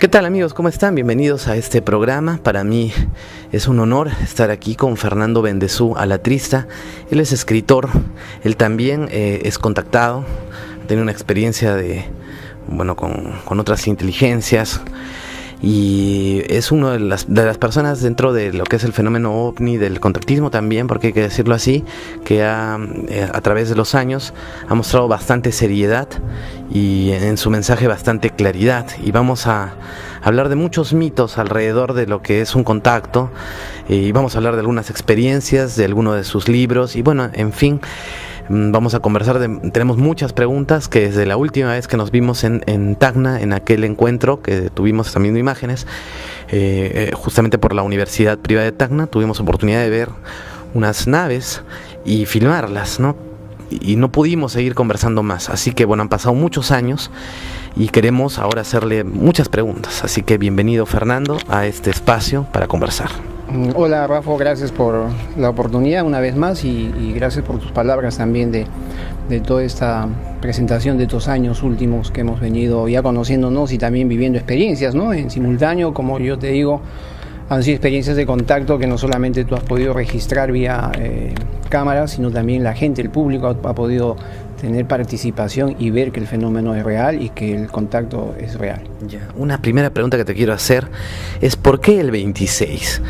¿Qué tal, amigos? ¿Cómo están? Bienvenidos a este programa. Para mí es un honor estar aquí con Fernando Bendezú Alatrista. Él es escritor, él también es contactado, tiene una experiencia con otras inteligencias y es una de las personas dentro de lo que es el fenómeno ovni, del contactismo también, porque hay que decirlo así, que a través de los años ha mostrado bastante seriedad y en su mensaje bastante claridad. Y vamos a hablar de muchos mitos alrededor de lo que es un contacto, y vamos a hablar de algunas experiencias, de algunos de sus libros, y bueno, en fin, vamos a conversar, tenemos muchas preguntas que desde la última vez que nos vimos en Tacna, en aquel encuentro que tuvimos también de imágenes, justamente por la Universidad Privada de Tacna, tuvimos oportunidad de ver unas naves y filmarlas, ¿no? Y no pudimos seguir conversando más, así que bueno, han pasado muchos años y queremos ahora hacerle muchas preguntas, así que bienvenido, Fernando, a este espacio para conversar. Hola, Rafa, gracias por la oportunidad una vez más y gracias por tus palabras también de toda esta presentación de estos años últimos que hemos venido ya conociéndonos y también viviendo experiencias, ¿no? En simultáneo, como yo te digo, han sido experiencias de contacto que no solamente tú has podido registrar vía cámara, sino también la gente, el público ha podido tener participación y ver que el fenómeno es real y que el contacto es real. Ya. Una primera pregunta que te quiero hacer es ¿por qué el 26?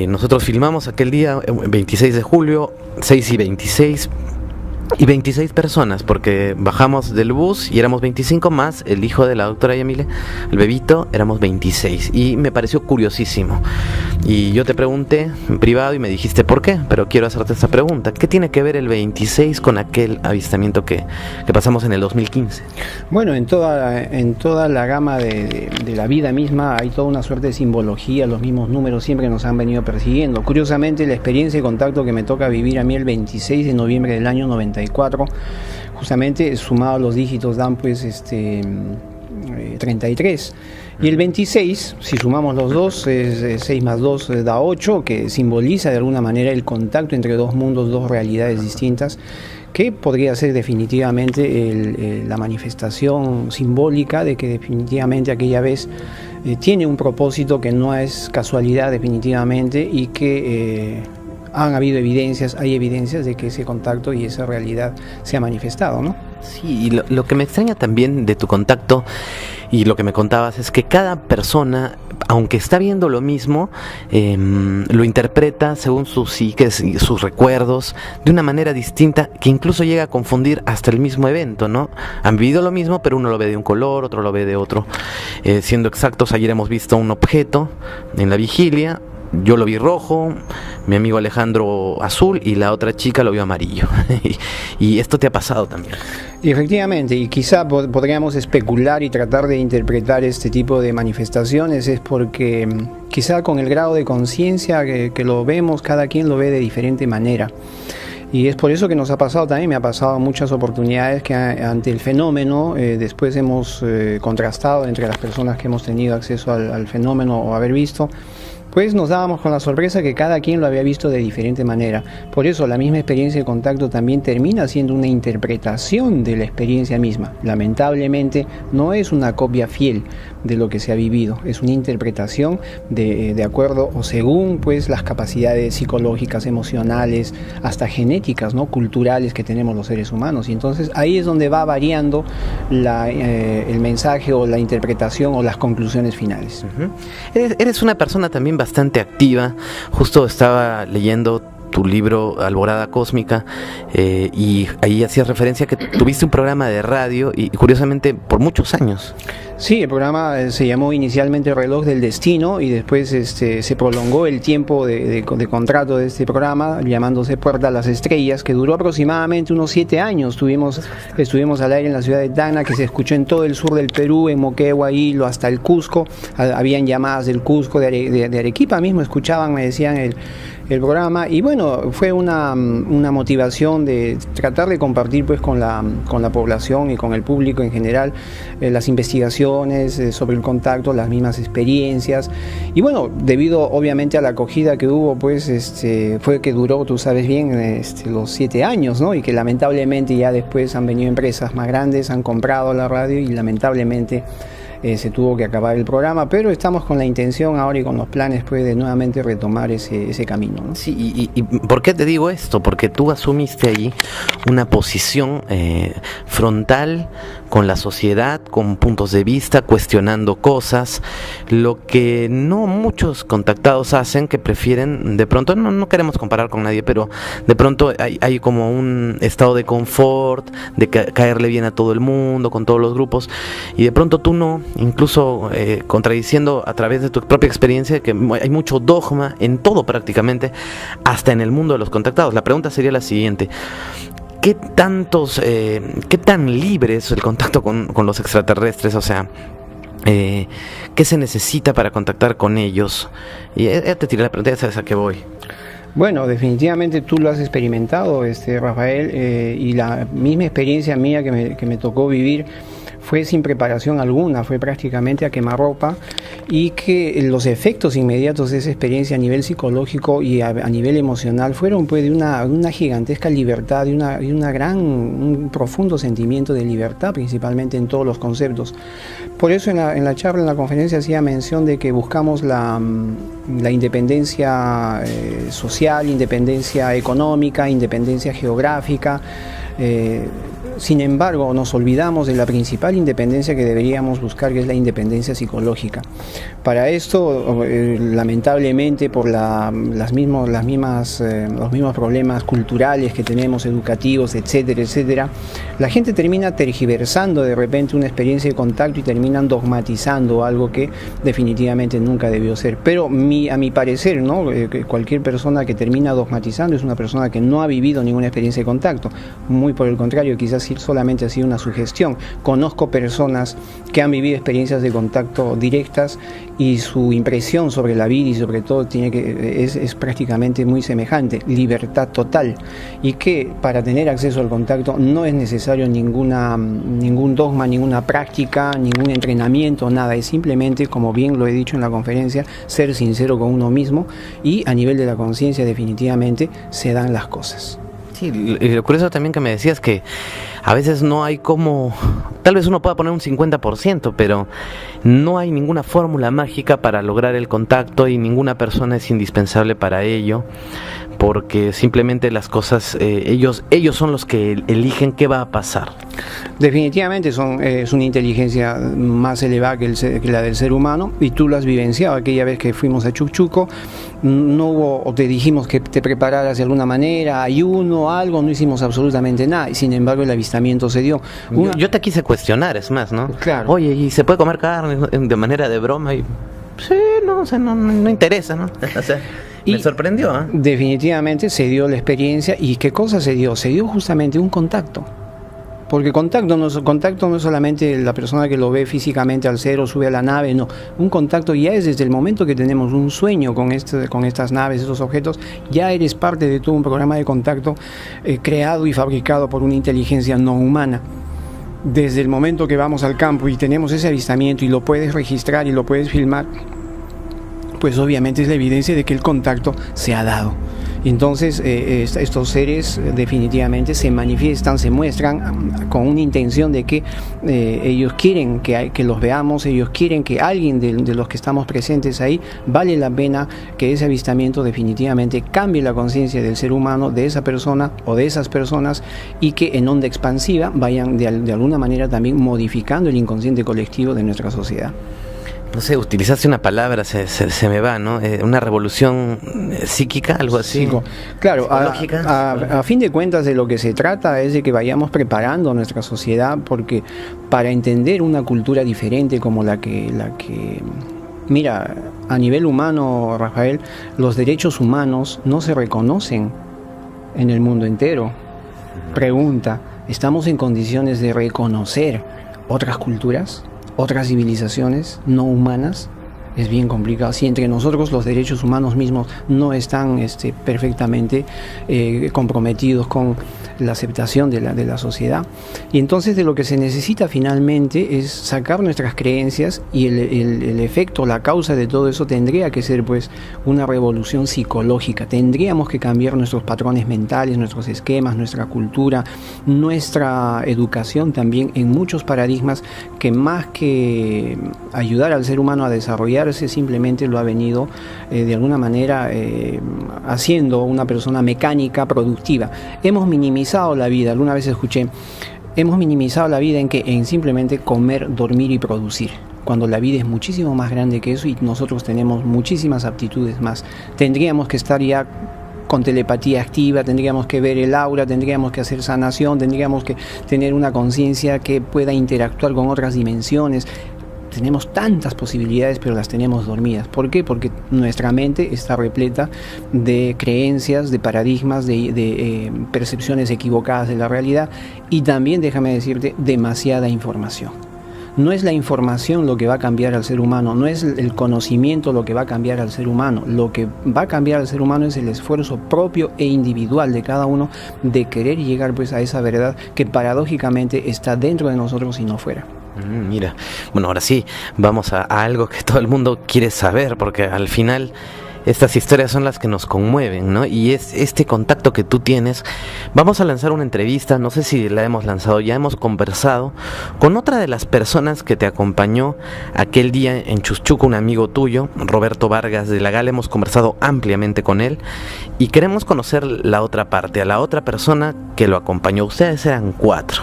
Nosotros filmamos aquel día, 26 de julio, 6:26, y 26 personas, porque bajamos del bus y éramos 25 más el hijo de la doctora Yamile, el bebito, éramos 26, y me pareció curiosísimo. Y yo te pregunté en privado y me dijiste ¿por qué? Pero quiero hacerte esta pregunta. ¿Qué tiene que ver el 26 con aquel avistamiento que pasamos en el 2015? Bueno, en toda la gama de la vida misma hay toda una suerte de simbología, los mismos números siempre nos han venido persiguiendo. Curiosamente, la experiencia de contacto que me toca vivir a mí el 26 de noviembre del año 94, justamente sumado a los dígitos dan pues 33. Y el 26, si sumamos los dos, 6 más 2 da 8, que simboliza de alguna manera el contacto entre dos mundos, dos realidades distintas, que podría ser definitivamente la manifestación simbólica de que definitivamente aquella vez tiene un propósito que no es casualidad definitivamente y que han habido evidencias, hay evidencias de que ese contacto y esa realidad se ha manifestado, ¿no? Sí, y lo que me extraña también de tu contacto y lo que me contabas es que cada persona, aunque está viendo lo mismo, lo interpreta según sus psiques y sus recuerdos de una manera distinta que incluso llega a confundir hasta el mismo evento, ¿no? Han vivido lo mismo, pero uno lo ve de un color, otro lo ve de otro. Siendo exactos, ayer hemos visto un objeto en la vigilia. Yo lo vi rojo, mi amigo Alejandro azul y la otra chica lo vio amarillo. Y esto te ha pasado también. Y efectivamente, y quizá podríamos especular y tratar de interpretar este tipo de manifestaciones es porque quizá con el grado de conciencia que lo vemos, cada quien lo ve de diferente manera. Y es por eso que nos ha pasado también, me ha pasado muchas oportunidades que ante el fenómeno, después hemos contrastado entre las personas que hemos tenido acceso al fenómeno o haber visto, pues nos dábamos con la sorpresa que cada quien lo había visto de diferente manera. Por eso la misma experiencia de contacto también termina siendo una interpretación de la experiencia misma. Lamentablemente no es una copia fiel de lo que se ha vivido, es una interpretación de acuerdo o según pues las capacidades psicológicas, emocionales, hasta genéticas, ¿no? Culturales que tenemos los seres humanos. Y entonces ahí es donde va variando el mensaje o la interpretación o las conclusiones finales. Uh-huh. Eres una persona también bastante activa. Justo estaba leyendo tu libro Alborada Cósmica y ahí hacías referencia a que tuviste un programa de radio y curiosamente por muchos años. Sí, el programa se llamó inicialmente Reloj del Destino y después se prolongó el tiempo de contrato de este programa llamándose Puerta a las Estrellas, que duró aproximadamente unos 7 años. Estuvimos al aire en la ciudad de Tacna, que se escuchó en todo el sur del Perú, en Moquegua, Hilo, hasta el Cusco. Habían llamadas del Cusco, de Arequipa mismo, escuchaban, me decían el programa, y bueno, fue una motivación de tratar de compartir pues con la población y con el público en general las investigaciones sobre el contacto, las mismas experiencias, y bueno, debido obviamente a la acogida que hubo, pues fue que duró, tú sabes bien, los 7 años, ¿no? Y que lamentablemente ya después han venido empresas más grandes, han comprado la radio y lamentablemente se tuvo que acabar el programa, pero estamos con la intención ahora y con los planes pues, de nuevamente retomar ese camino, ¿no? Sí, y ¿por qué te digo esto? Porque tú asumiste allí una posición frontal con la sociedad, con puntos de vista, cuestionando cosas, lo que no muchos contactados hacen, que prefieren, de pronto, no queremos comparar con nadie, pero de pronto hay como un estado de confort, de caerle bien a todo el mundo, con todos los grupos, y de pronto tú no, incluso contradiciendo a través de tu propia experiencia, que hay mucho dogma en todo prácticamente, hasta en el mundo de los contactados. La pregunta sería la siguiente: ¿qué tan libre es el contacto con los extraterrestres? O sea, ¿qué se necesita para contactar con ellos? Y ya te tiré la pregunta, ya sabes a qué voy. Bueno, definitivamente tú lo has experimentado, Rafael, y la misma experiencia mía que me tocó vivir fue sin preparación alguna, fue prácticamente a quemarropa, y que los efectos inmediatos de esa experiencia a nivel psicológico y a nivel emocional fueron pues de una gigantesca libertad, de un profundo sentimiento de libertad, principalmente en todos los conceptos. Por eso en la charla, en la conferencia, hacía mención de que buscamos la independencia social, independencia económica, independencia geográfica. Sin embargo, nos olvidamos de la principal independencia que deberíamos buscar, que es la independencia psicológica. Para esto, lamentablemente, por los mismos problemas culturales que tenemos, educativos, etcétera, etcétera, la gente termina tergiversando de repente una experiencia de contacto y terminan dogmatizando algo que definitivamente nunca debió ser. Pero a mi parecer, ¿no? Cualquier persona que termina dogmatizando es una persona que no ha vivido ninguna experiencia de contacto. Muy por el contrario, quizás solamente ha sido una sugestión. Conozco personas que han vivido experiencias de contacto directas y su impresión sobre la vida y sobre todo es prácticamente muy semejante: libertad total, y que para tener acceso al contacto no es necesario ningún dogma, ninguna práctica, ningún entrenamiento, nada. Es simplemente, como bien lo he dicho en la conferencia, ser sincero con uno mismo, y a nivel de la conciencia definitivamente se dan las cosas. Sí, y lo curioso también que me decías que a veces no hay como, tal vez uno pueda poner un 50%, pero no hay ninguna fórmula mágica para lograr el contacto y ninguna persona es indispensable para ello, porque simplemente las cosas, ellos son los que eligen qué va a pasar. Definitivamente es una inteligencia más elevada que la del ser humano, y tú lo has vivenciado. Aquella vez que fuimos a Chuchuco, no hubo, o te dijimos que te prepararas de alguna manera, ayuno, algo, no hicimos absolutamente nada, y sin embargo el avistamiento se dio. Yo te quise cuestionar, es más, ¿no? Claro. Oye, ¿y se puede comer carne de manera de broma? Y sí, no, o sea, no interesa, ¿no? O sea, me sorprendió, ¿eh? Definitivamente se dio la experiencia. ¿Y qué cosa se dio? Se dio justamente un contacto. Porque contacto no es solamente la persona que lo ve físicamente al ser o sube a la nave, no. Un contacto ya es desde el momento que tenemos un sueño con estas naves, estos objetos, ya eres parte de todo un programa de contacto creado y fabricado por una inteligencia no humana. Desde el momento que vamos al campo y tenemos ese avistamiento y lo puedes registrar y lo puedes filmar, pues obviamente es la evidencia de que el contacto se ha dado. Entonces estos seres definitivamente se manifiestan, se muestran con una intención de que ellos quieren que los veamos, ellos quieren que alguien de los que estamos presentes ahí, vale la pena que ese avistamiento definitivamente cambie la conciencia del ser humano, de esa persona o de esas personas, y que en onda expansiva vayan de alguna manera también modificando el inconsciente colectivo de nuestra sociedad. No sé, utilizaste una palabra, se me va, ¿no? Una revolución psíquica, algo así. Claro, a fin de cuentas de lo que se trata es de que vayamos preparando nuestra sociedad, porque para entender una cultura diferente como la que mira, a nivel humano, Rafael, los derechos humanos no se reconocen en el mundo entero. Pregunta, ¿estamos en condiciones de reconocer otras culturas, otras civilizaciones no humanas? es bien complicado. Si entre nosotros los derechos humanos mismos no están perfectamente comprometidos con la aceptación de la sociedad. Y entonces de lo que se necesita finalmente es sacar nuestras creencias, y el efecto, la causa de todo eso tendría que ser pues una revolución psicológica. Tendríamos que cambiar nuestros patrones mentales, nuestros esquemas, nuestra cultura, nuestra educación también, en muchos paradigmas que más que ayudar al ser humano a desarrollarse, simplemente lo ha venido de alguna manera haciendo una persona mecánica, productiva. Hemos minimizado la vida, alguna vez escuché, hemos minimizado la vida en simplemente comer, dormir y producir, cuando la vida es muchísimo más grande que eso y nosotros tenemos muchísimas aptitudes más. Tendríamos que estar ya con telepatía activa, tendríamos que ver el aura, tendríamos que hacer sanación, tendríamos que tener una conciencia que pueda interactuar con otras dimensiones. Tenemos tantas posibilidades, pero las tenemos dormidas. ¿Por qué? Porque nuestra mente está repleta de creencias, de paradigmas, de percepciones equivocadas de la realidad, y también, déjame decirte, demasiada información. No es la información lo que va a cambiar al ser humano, no es el conocimiento lo que va a cambiar al ser humano. Lo que va a cambiar al ser humano es el esfuerzo propio e individual de cada uno de querer llegar pues a esa verdad que paradójicamente está dentro de nosotros y no fuera. Mira, bueno, ahora sí, vamos a algo que todo el mundo quiere saber, porque al final estas historias son las que nos conmueven, ¿no? Y es este contacto que tú tienes. Vamos a lanzar una entrevista, no sé si la hemos lanzado, ya hemos conversado con otra de las personas que te acompañó aquel día en Chuchuco, un amigo tuyo, Roberto Vargas de la Gala. Hemos conversado ampliamente con él y queremos conocer la otra parte, a la otra persona que lo acompañó. Ustedes eran 4.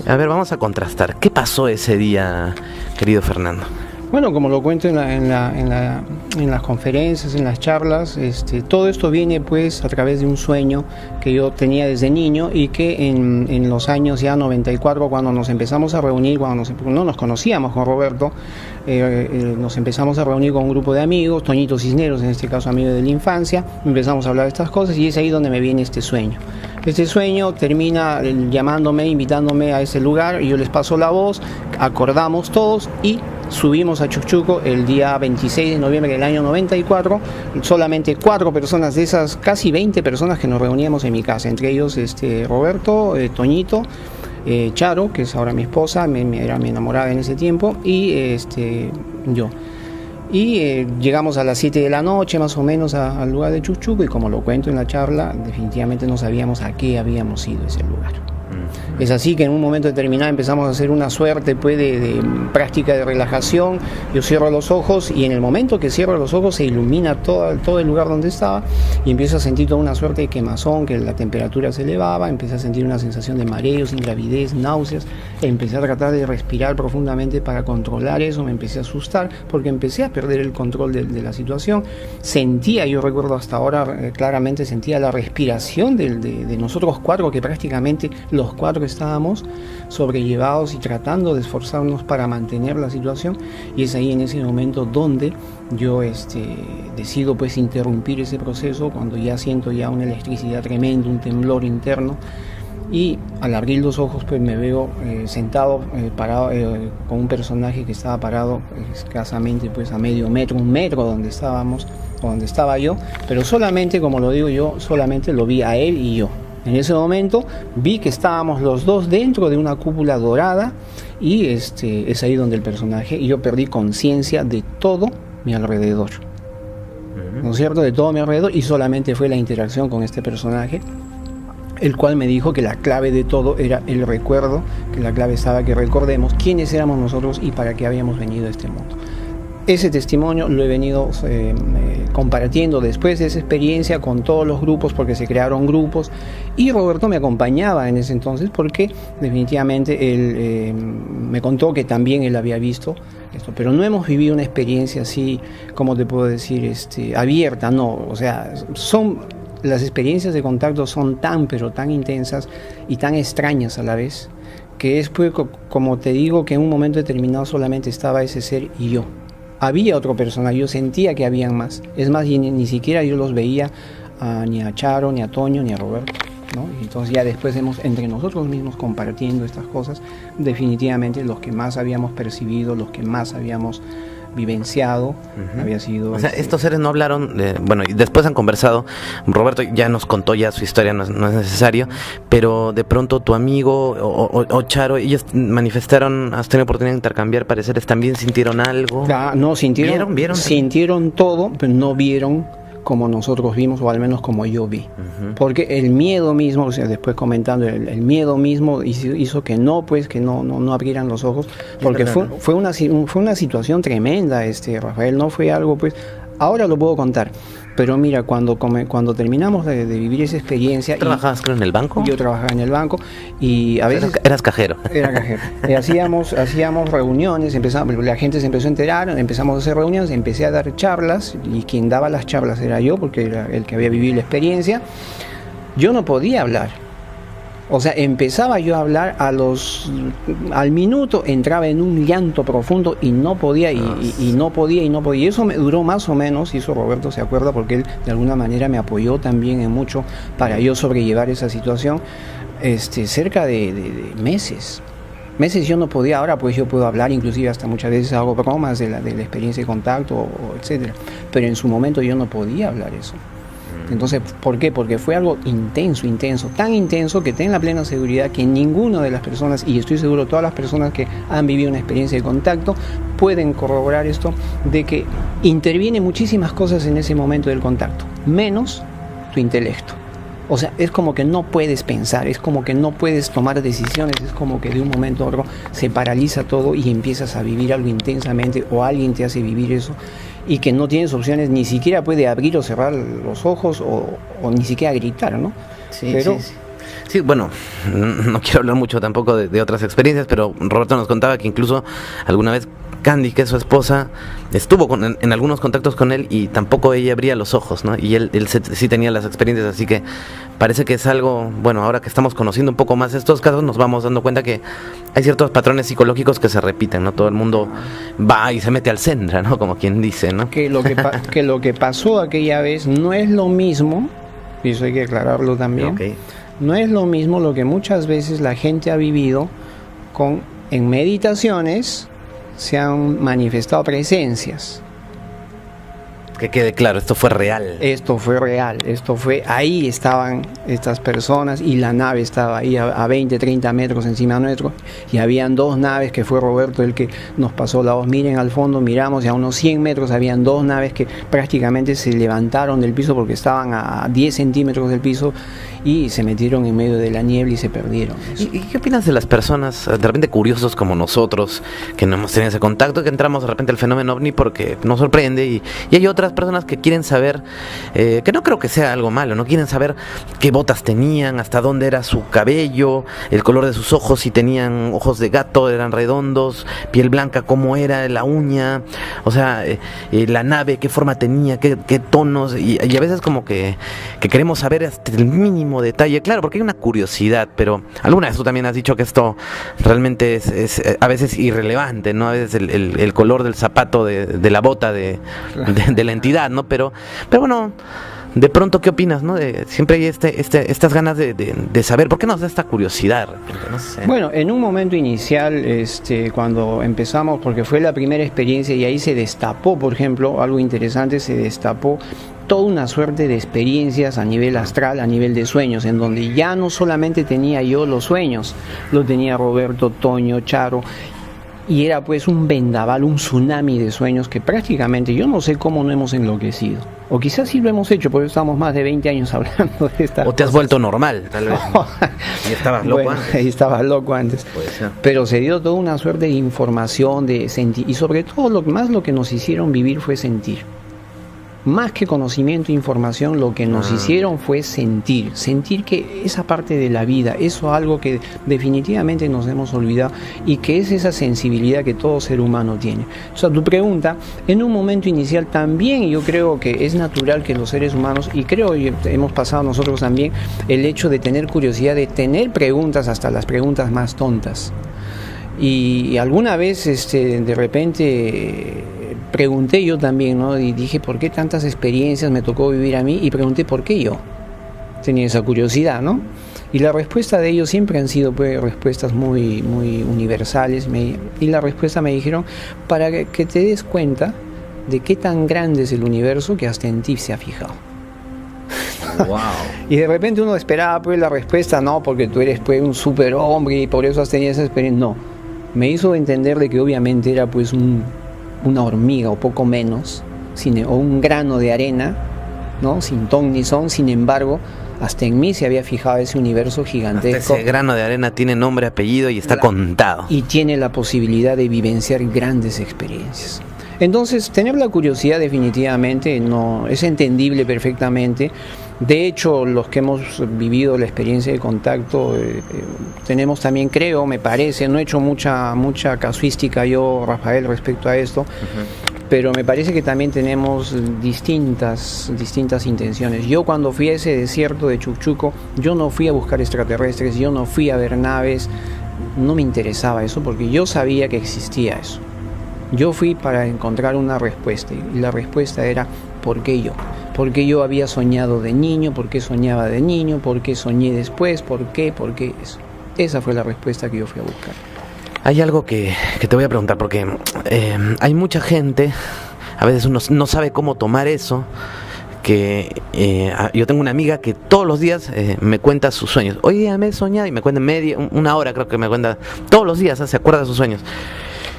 A ver, vamos a contrastar. ¿Qué pasó ese día, querido Fernando? Bueno, como lo cuento en las conferencias, en las charlas, todo esto viene pues a través de un sueño que yo tenía desde niño, y que en los años ya 94, cuando nos empezamos a reunir, no nos conocíamos con Roberto, nos empezamos a reunir con un grupo de amigos, Toñito Cisneros, en este caso amigo de la infancia, empezamos a hablar de estas cosas, y es ahí donde me viene este sueño. Este sueño termina llamándome, invitándome a ese lugar, y yo les paso la voz, acordamos todos y subimos a Chuchuco el día 26 de noviembre del año 94, solamente 4 personas de esas casi 20 personas que nos reuníamos en mi casa, entre ellos Roberto, Toñito, Charo, que es ahora mi esposa, era mi enamorada en ese tiempo, y yo. Y llegamos a las 7 de la noche más o menos al lugar de Chuchuco, y como lo cuento en la charla, definitivamente no sabíamos a qué habíamos ido ese lugar. Es así que en un momento determinado empezamos a hacer una suerte pues, de práctica de relajación. Yo cierro los ojos, y en el momento que cierro los ojos se ilumina todo el lugar donde estaba, y empiezo a sentir toda una suerte de quemazón, que la temperatura se elevaba, empecé a sentir una sensación de mareos, ingravidez, náuseas, empecé a tratar de respirar profundamente para controlar eso, me empecé a asustar porque empecé a perder el control de la situación. Sentía, yo recuerdo hasta ahora claramente, sentía la respiración de nosotros 4, que prácticamente los 4 estábamos sobrellevados y tratando de esforzarnos para mantener la situación, y es ahí en ese momento donde yo decido pues interrumpir ese proceso, cuando ya siento ya una electricidad tremenda, un temblor interno, y al abrir los ojos pues me veo sentado, parado, con un personaje que estaba parado escasamente pues a medio metro, 1 metro donde estábamos, o donde estaba yo, pero solamente, como lo digo yo, solamente lo vi a él y yo. En ese momento vi que estábamos los dos dentro de una cúpula dorada, y es ahí donde el personaje, y yo perdí conciencia de todo mi alrededor, ¿no es cierto? De todo mi alrededor, y solamente fue la interacción con este personaje, el cual me dijo que la clave de todo era el recuerdo, que la clave estaba que recordemos quiénes éramos nosotros y para qué habíamos venido a este mundo. Ese testimonio lo he venido compartiendo después de esa experiencia con todos los grupos, porque se crearon grupos, y Roberto me acompañaba en ese entonces porque definitivamente él me contó que también él había visto esto, pero no hemos vivido una experiencia así, como te puedo decir, abierta, no, o sea, las experiencias de contacto son tan, pero tan intensas y tan extrañas a la vez, que es pues, como te digo, que en un momento determinado solamente estaba ese ser y yo. Había otro personaje, yo sentía que habían más. Es más, ni siquiera yo los veía ni a Charo, ni a Toño, ni a Roberto, ¿no? Entonces ya después entre nosotros mismos compartiendo estas cosas, definitivamente los que más habíamos percibido, los que más habíamos vivenciado, había sido... O sea, estos seres no hablaron, bueno, y después han conversado, Roberto ya nos contó ya su historia, no es necesario, pero de pronto tu amigo o Charo, ellos manifestaron, has tenido oportunidad de intercambiar pareceres, ¿también sintieron algo? No, sintieron, sintieron todo, pero no vieron como nosotros vimos, o al menos como yo vi. Porque el miedo mismo, o sea, después comentando, el miedo mismo hizo que no abrieran los ojos, porque fue una situación tremenda, Rafael, no fue algo, pues, ahora lo puedo contar. Pero mira, cuando terminamos de vivir esa experiencia... ¿Trabajabas creo en el banco? Yo trabajaba en el banco y a veces... Eras cajero. Era cajero. Hacíamos reuniones, la gente se empezó a enterar, empezamos a hacer reuniones, empecé a dar charlas y quien daba las charlas era yo, porque era el que había vivido la experiencia. Yo no podía hablar. O sea, empezaba yo a hablar, al minuto entraba en un llanto profundo y no podía, y no podía. Y eso me duró más o menos, y eso Roberto se acuerda, porque él de alguna manera me apoyó también en mucho para yo sobrellevar esa situación, cerca de meses. Yo no podía, ahora pues yo puedo hablar, inclusive hasta muchas veces hago bromas de la experiencia de contacto, etcétera. Pero en su momento yo no podía hablar eso. Entonces, ¿por qué? Porque fue algo intenso, tan intenso que ten la plena seguridad que ninguna de las personas, y estoy seguro todas las personas que han vivido una experiencia de contacto, pueden corroborar esto, de que interviene muchísimas cosas en ese momento del contacto, menos tu intelecto. O sea, es como que no puedes pensar, es como que no puedes tomar decisiones, es como que de un momento a otro se paraliza todo y empiezas a vivir algo intensamente, o alguien te hace vivir eso, y que no tienes opciones, ni siquiera puede abrir o cerrar los ojos, o ni siquiera gritar, ¿no? Sí, sí, bueno, no quiero hablar mucho tampoco de otras experiencias, pero Roberto nos contaba que incluso alguna vez Candy, que es su esposa, estuvo en algunos contactos con él y tampoco ella abría los ojos, ¿no? Y él sí tenía las experiencias, así que parece que es algo, bueno, ahora que estamos conociendo un poco más estos casos, nos vamos dando cuenta que hay ciertos patrones psicológicos que se repiten, ¿no? Todo el mundo va y se mete al Sendra, ¿no? Como quien dice, ¿no? Que lo que pasó aquella vez no es lo mismo, y eso hay que aclararlo también, no es lo mismo lo que muchas veces la gente ha vivido en meditaciones. Se han manifestado presencias. Que quede claro, esto fue real. Ahí estaban estas personas y la nave estaba ahí a 20, 30 metros encima nuestro, y habían dos naves, que fue Roberto el que nos pasó la voz. Miren al fondo, miramos, y a unos 100 metros habían dos naves que prácticamente se levantaron del piso porque estaban a 10 centímetros del piso y se metieron en medio de la niebla y se perdieron. ¿Y qué opinas de las personas, de repente curiosos como nosotros, que no hemos tenido ese contacto, que entramos de repente al fenómeno OVNI porque nos sorprende, y hay otras personas que quieren saber, que no creo que sea algo malo, no quieren saber qué botas tenían, hasta dónde era su cabello, el color de sus ojos, si tenían ojos de gato, eran redondos, piel blanca, cómo era la uña, o sea, la nave, qué forma tenía, qué tonos, y a veces como que queremos saber hasta el mínimo detalle, claro, porque hay una curiosidad, pero alguna vez tú también has dicho que esto realmente es a veces irrelevante, ¿no? A veces el color del zapato de la bota de la entidad, ¿no? Pero bueno, de pronto, ¿qué opinas, no? Siempre hay estas ganas de saber, ¿por qué nos da esta curiosidad? No sé. Bueno, en un momento inicial, cuando empezamos, porque fue la primera experiencia y ahí se destapó, por ejemplo, algo interesante, se destapó toda una suerte de experiencias a nivel astral, a nivel de sueños, en donde ya no solamente tenía yo los sueños, lo tenía Roberto, Toño, Charo, y era pues un vendaval, un tsunami de sueños que prácticamente yo no sé cómo no hemos enloquecido. O quizás sí lo hemos hecho, porque estamos más de 20 años hablando de esta. O te has vuelto normal, tal vez. Y estabas loco antes. Y estabas loco antes. Puede ser. Pero se dio toda una suerte de información, de sentir, y sobre todo lo que nos hicieron vivir fue sentir. Más que conocimiento e información, lo que nos hicieron fue sentir que esa parte de la vida, eso algo que definitivamente nos hemos olvidado, y que es esa sensibilidad que todo ser humano tiene. O sea, tu pregunta, en un momento inicial también yo creo que es natural que los seres humanos, y creo que hemos pasado nosotros también, el hecho de tener curiosidad, de tener preguntas, hasta las preguntas más tontas. Y alguna vez de repente pregunté yo también, ¿no? Y dije, ¿por qué tantas experiencias me tocó vivir a mí? Y pregunté, ¿por qué yo? Tenía esa curiosidad, ¿no? Y la respuesta de ellos siempre han sido pues, respuestas muy, muy universales. Y la respuesta me dijeron, para que te des cuenta de qué tan grande es el universo que hasta en ti se ha fijado. Wow. Y de repente uno esperaba pues la respuesta, no, porque tú eres pues un superhombre y por eso has tenido esa experiencia. No, me hizo entender de que obviamente era pues una hormiga o poco menos, o un grano de arena, ¿no? Sin ton ni son. Sin embargo, hasta en mí se había fijado ese universo gigantesco. Hasta ese grano de arena tiene nombre, apellido y está contado. Y tiene la posibilidad de vivenciar grandes experiencias. Entonces, tener la curiosidad definitivamente no es entendible perfectamente. De hecho, los que hemos vivido la experiencia de contacto, tenemos también, creo, me parece, no he hecho mucha casuística yo, Rafael, respecto a esto, pero me parece que también tenemos distintas intenciones. Yo cuando fui a ese desierto de Chukchuco, yo no fui a buscar extraterrestres, yo no fui a ver naves, no me interesaba eso porque yo sabía que existía eso. Yo fui para encontrar una respuesta y la respuesta era ¿por qué yo? ¿Por qué yo había soñado de niño? ¿Por qué soñaba de niño? ¿Por qué soñé después? ¿Por qué? ¿Por qué eso? Esa fue la respuesta que yo fui a buscar. Hay algo que te voy a preguntar porque hay mucha gente, a veces uno no sabe cómo tomar eso, que yo tengo una amiga que todos los días me cuenta sus sueños. Hoy día me he soñado y me cuenta una hora creo que me cuenta todos los días, se acuerda de sus sueños.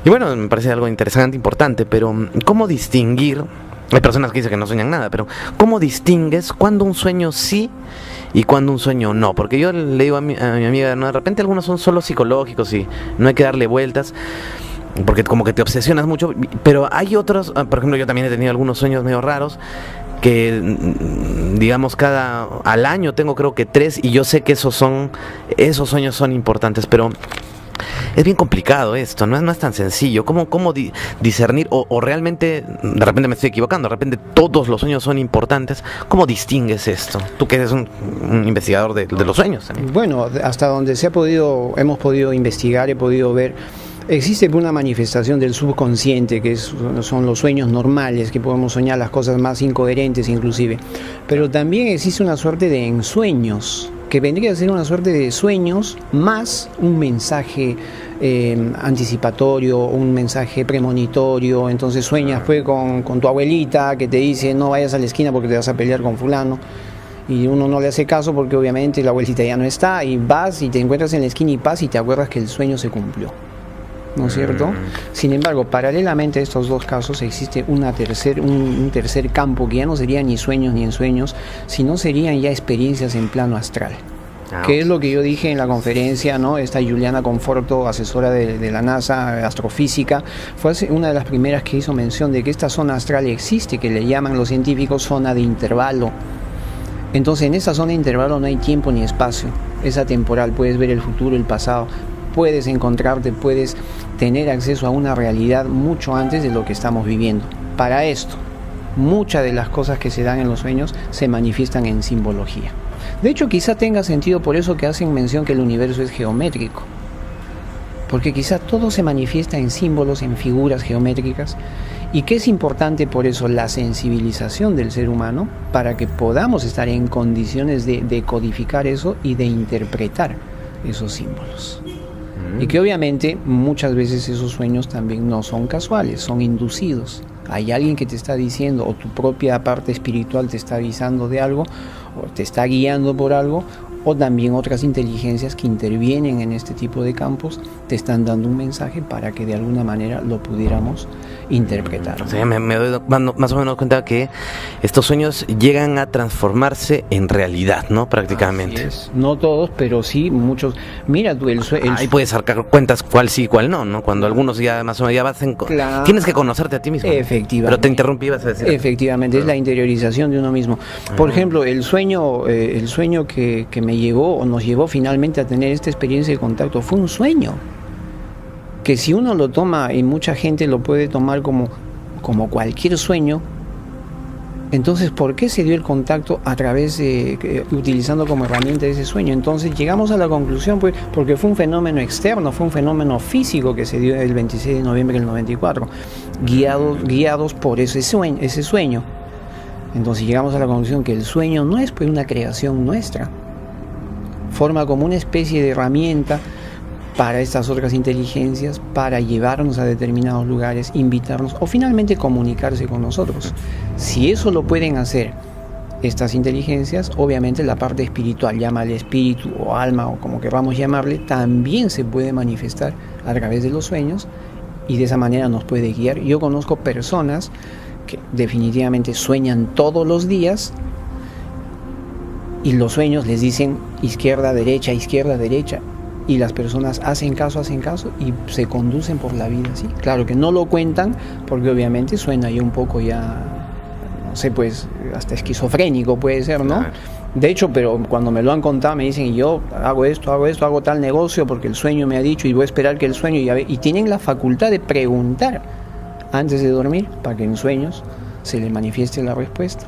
Y bueno, me parece algo interesante, importante, pero ¿cómo distinguir? Hay personas que dicen que no sueñan nada, pero ¿cómo distingues cuándo un sueño sí y cuándo un sueño no? Porque yo le digo a mi amiga, no, de repente algunos son solo psicológicos y no hay que darle vueltas, porque como que te obsesionas mucho, pero hay otros, por ejemplo, yo también he tenido algunos sueños medio raros, que digamos al año tengo creo que 3 y yo sé que esos sueños son importantes, pero es bien complicado esto, no es tan sencillo. ¿Cómo discernir? O realmente, de repente me estoy equivocando, de repente todos los sueños son importantes. ¿Cómo distingues esto? Tú que eres un investigador de los sueños también. Bueno, hasta donde hemos podido investigar, he podido ver, existe una manifestación del subconsciente, que son los sueños normales, que podemos soñar las cosas más incoherentes inclusive. Pero también existe una suerte de ensueños, que vendría a ser una suerte de sueños más un mensaje anticipatorio, un mensaje premonitorio. Entonces sueñas pues con tu abuelita que te dice no vayas a la esquina porque te vas a pelear con fulano, y uno no le hace caso porque obviamente la abuelita ya no está, y vas y te encuentras en la esquina y pasas y te acuerdas que el sueño se cumplió, ¿no es cierto? Sin embargo, paralelamente a estos dos casos existe un tercer campo que ya no serían ni sueños ni ensueños, sino serían ya experiencias en plano astral. Que es lo que yo dije en la conferencia, ¿no? Esta Juliana Conforto, asesora de la NASA, astrofísica, fue una de las primeras que hizo mención de que esta zona astral existe, que le llaman los científicos zona de intervalo. Entonces, en esa zona de intervalo no hay tiempo ni espacio, es atemporal, puedes ver el futuro, el pasado, puedes encontrarte, puedes tener acceso a una realidad mucho antes de lo que estamos viviendo. Para esto, muchas de las cosas que se dan en los sueños se manifiestan en simbología. De hecho, quizá tenga sentido por eso que hacen mención que el universo es geométrico, porque quizá todo se manifiesta en símbolos, en figuras geométricas, y que es importante por eso la sensibilización del ser humano para que podamos estar en condiciones de decodificar eso y de interpretar esos símbolos. Y que obviamente muchas veces esos sueños también no son casuales, son inducidos. Hay alguien que te está diciendo, o tu propia parte espiritual te está avisando de algo, o te está guiando por algo, o también otras inteligencias que intervienen en este tipo de campos te están dando un mensaje para que de alguna manera lo pudiéramos interpretar. O sea, me doy más o menos cuenta que estos sueños llegan a transformarse en realidad, ¿no? Prácticamente. Así es. No todos, pero sí muchos. Mira tú, ahí puedes sacar cuentas cuál sí y cuál no, ¿no? Cuando algunos ya más o menos ya vas claro. Tienes que conocerte a ti mismo. Efectivamente. Pero te interrumpí, ibas a decir. Efectivamente, es la interiorización de uno mismo. Por ejemplo, el sueño que me llevó o nos llevó finalmente a tener esta experiencia de contacto fue un sueño que si uno lo toma, y mucha gente lo puede tomar como cualquier sueño, entonces ¿por qué se dio el contacto a través de utilizando como herramienta ese sueño? Entonces llegamos a la conclusión, pues, porque fue un fenómeno externo, fue un fenómeno físico que se dio el 26 de noviembre del 94, guiados por ese sueño. Entonces llegamos a la conclusión que el sueño no es pues una creación nuestra. forma como una especie de herramienta para estas otras inteligencias, para llevarnos a determinados lugares, invitarnos o finalmente comunicarse con nosotros. Si eso lo pueden hacer estas inteligencias, obviamente la parte espiritual, llámale espíritu o alma o como queramos llamarle, también se puede manifestar a través de los sueños y de esa manera nos puede guiar. Yo conozco personas que definitivamente sueñan todos los días y los sueños les dicen izquierda, derecha, y las personas hacen caso y se conducen por la vida así. Claro que no lo cuentan porque obviamente suena ya un poco no sé, pues hasta esquizofrénico puede ser, ¿no? Claro. De hecho, pero cuando me lo han contado me dicen, yo hago esto, hago tal negocio porque el sueño me ha dicho y voy a esperar que el sueño y tienen la facultad de preguntar antes de dormir para que en sueños se le manifieste la respuesta.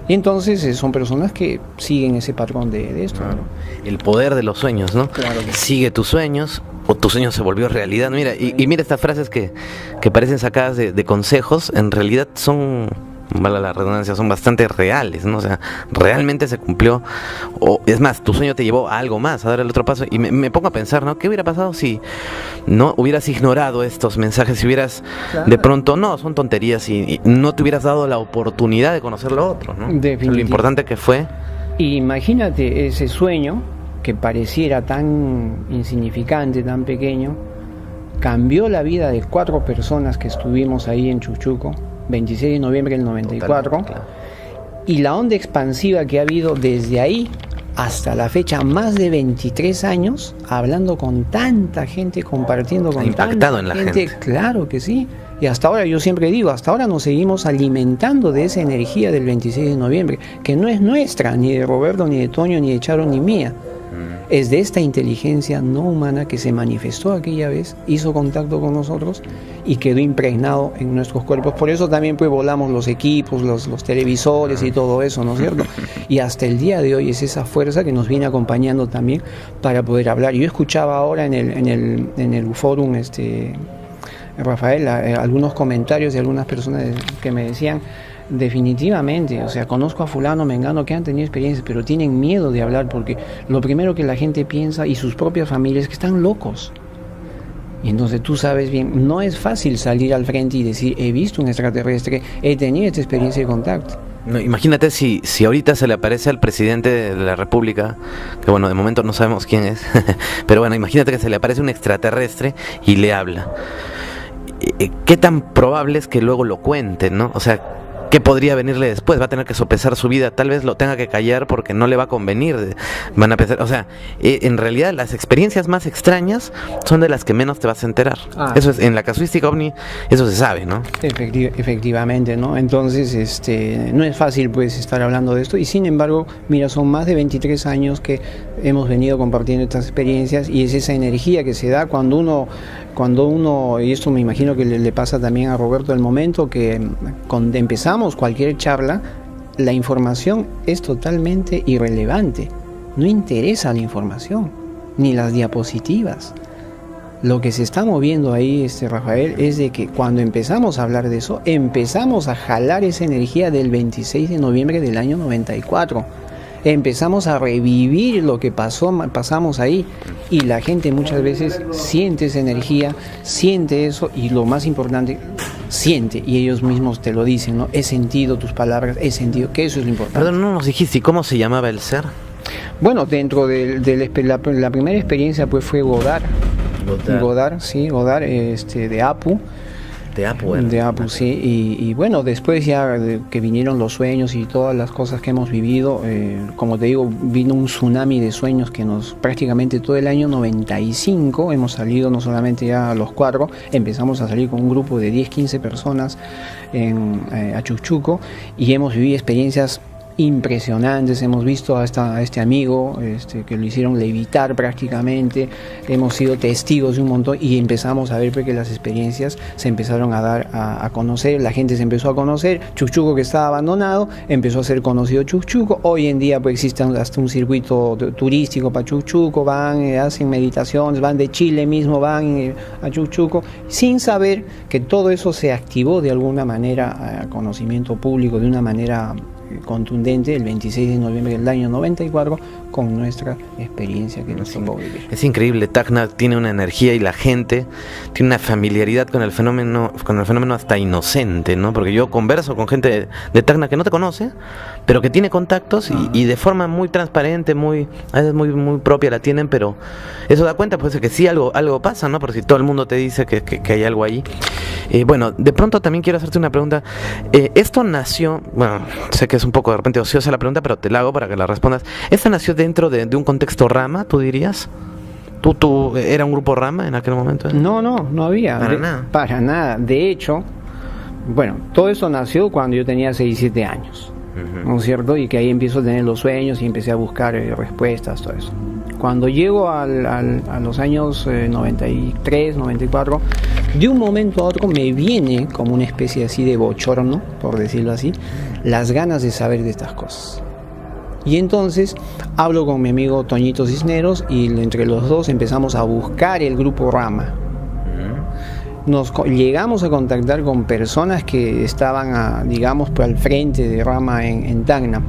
Y entonces son personas que siguen ese patrón de esto. Claro. El poder de los sueños, ¿no? Claro que sigue tus sueños o tu sueño se volvió realidad. Mira, y mira estas frases que parecen sacadas de consejos, en realidad son, vale la redundancia, son bastante reales, ¿no? O sea, realmente se cumplió, o es más, tu sueño te llevó a algo más, a dar el otro paso, y me pongo a pensar, ¿no? ¿Qué hubiera pasado si no hubieras ignorado estos mensajes, si hubieras, claro, de pronto, no, son tonterías, y no te hubieras dado la oportunidad de conocer lo otro, ¿no? Definitivamente. Lo importante que fue. Imagínate ese sueño que pareciera tan insignificante, tan pequeño, cambió la vida de 4 personas que estuvimos ahí en Chuchuco, 26 de noviembre del 94, totalmente, claro. Y la onda expansiva que ha habido desde ahí hasta la fecha, más de 23 años, hablando con tanta gente, compartiendo con impactado tanta en la gente. Claro que sí. Y hasta ahora, yo siempre digo, hasta ahora nos seguimos alimentando de esa energía del 26 de noviembre, que no es nuestra, ni de Roberto, ni de Toño, ni de Charo, ni mía. Es de esta inteligencia no humana que se manifestó aquella vez, hizo contacto con nosotros y quedó impregnado en nuestros cuerpos. Por eso también pues volamos los equipos, los televisores y todo eso, ¿no es cierto? Y hasta el día de hoy es esa fuerza que nos viene acompañando también para poder hablar. Yo escuchaba ahora en el fórum, Rafael, algunos comentarios de algunas personas que me decían, definitivamente, o sea, conozco a fulano, mengano que han tenido experiencias, pero tienen miedo de hablar porque lo primero que la gente piensa y sus propias familias es que están locos. Y entonces tú sabes bien, no es fácil salir al frente y decir, he visto un extraterrestre, he tenido esta experiencia de contacto. No, imagínate si ahorita se le aparece al presidente de la República, que bueno, de momento no sabemos quién es, pero bueno, imagínate que se le aparece un extraterrestre y le habla. ¿Qué tan probable es que luego lo cuente, no? O sea, ¿qué podría venirle después? Va a tener que sopesar su vida, tal vez lo tenga que callar porque no le va a convenir. Van a pensar, o sea, en realidad las experiencias más extrañas son de las que menos te vas a enterar. Eso es, en la casuística ovni, eso se sabe, ¿no? Efectivamente, ¿no? Entonces, no es fácil pues estar hablando de esto y sin embargo, mira, son más de 23 años que hemos venido compartiendo estas experiencias y es esa energía que se da cuando uno, y esto me imagino que le pasa también a Roberto, el momento que cuando empezamos cualquier charla, la información es totalmente irrelevante, no interesa la información, ni las diapositivas. Lo que se está moviendo ahí, Rafael, es de que cuando empezamos a hablar de eso, empezamos a jalar esa energía del 26 de noviembre del año 94. Empezamos a revivir lo que pasamos ahí y la gente muchas veces siente esa energía, siente eso y lo más importante, siente y ellos mismos te lo dicen, ¿no? He sentido tus palabras, he sentido que eso es lo importante. Perdón, no nos dijiste, ¿y cómo se llamaba el ser? Bueno, dentro de la primera experiencia pues fue Godard, sí, Godard, de Apu. De Apu, sí, y bueno, después ya que vinieron los sueños y todas las cosas que hemos vivido, como te digo, vino un tsunami de sueños que prácticamente todo el año 95 hemos salido, no solamente ya los 4, empezamos a salir con un grupo de 10, 15 personas a Chuchuco y hemos vivido experiencias impresionantes. Hemos visto a este amigo que lo hicieron levitar prácticamente, hemos sido testigos de un montón y empezamos a ver que las experiencias se empezaron a dar a conocer, la gente se empezó a conocer, Chuchuco, que estaba abandonado, empezó a ser conocido Chuchuco. Hoy en día pues existe hasta un circuito turístico para Chuchuco, van, hacen meditaciones, van de Chile mismo, van a Chuchuco, sin saber que todo eso se activó de alguna manera a conocimiento público, de una manera contundente el 26 de noviembre del año 94 con nuestra experiencia que nos tocó vivir. Es increíble, Tacna tiene una energía y la gente tiene una familiaridad con el fenómeno hasta inocente, ¿no? Porque yo converso con gente de Tacna que no te conoce, pero que tiene contactos y de forma muy transparente, a veces muy propia la tienen, pero eso da cuenta pues de que sí algo pasa, ¿no? Porque si todo el mundo te dice que hay algo ahí. Bueno, de pronto también quiero hacerte una pregunta. Esto nació, bueno, sé que es un poco de repente ociosa la pregunta, pero te la hago para que la respondas. ¿Esto nació dentro de un contexto Rama, tú dirías? ¿Tú era un grupo Rama en aquel momento? No había. Para nada. De hecho, bueno, todo eso nació cuando yo tenía 6, 7 años, ¿no es cierto? Y que ahí empiezo a tener los sueños y empecé a buscar respuestas, todo eso. Cuando llego a los años 93, 94, de un momento a otro me viene como una especie así de bochorno, por decirlo así, las ganas de saber de estas cosas. Y entonces hablo con mi amigo Toñito Cisneros y entre los dos empezamos a buscar el grupo Rama. Llegamos a contactar con personas que estaban, digamos, al frente de Rama en Tacna.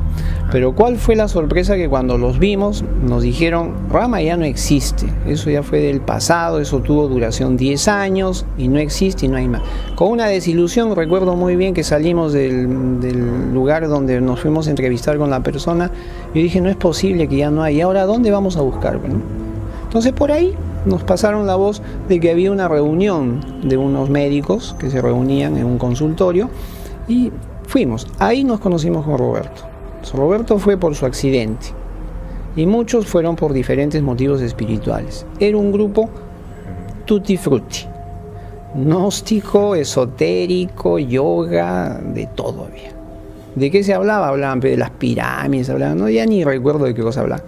Pero ¿cuál fue la sorpresa? Que cuando los vimos nos dijeron, Rama ya no existe, eso ya fue del pasado, eso tuvo duración 10 años y no existe y no hay más. Con una desilusión, recuerdo muy bien que salimos del lugar donde nos fuimos a entrevistar con la persona. Yo dije, no es posible que ya no hay, ¿y ahora dónde vamos a buscar? Bueno, entonces por ahí nos pasaron la voz de que había una reunión de unos médicos que se reunían en un consultorio y fuimos. Ahí nos conocimos con Roberto. Roberto fue por su accidente y muchos fueron por diferentes motivos espirituales. Era un grupo tutti frutti, gnóstico, esotérico, yoga, de todo había. ¿De qué se hablaba? Hablaban de las pirámides, hablaban, no, ya ni recuerdo de qué cosa hablaban.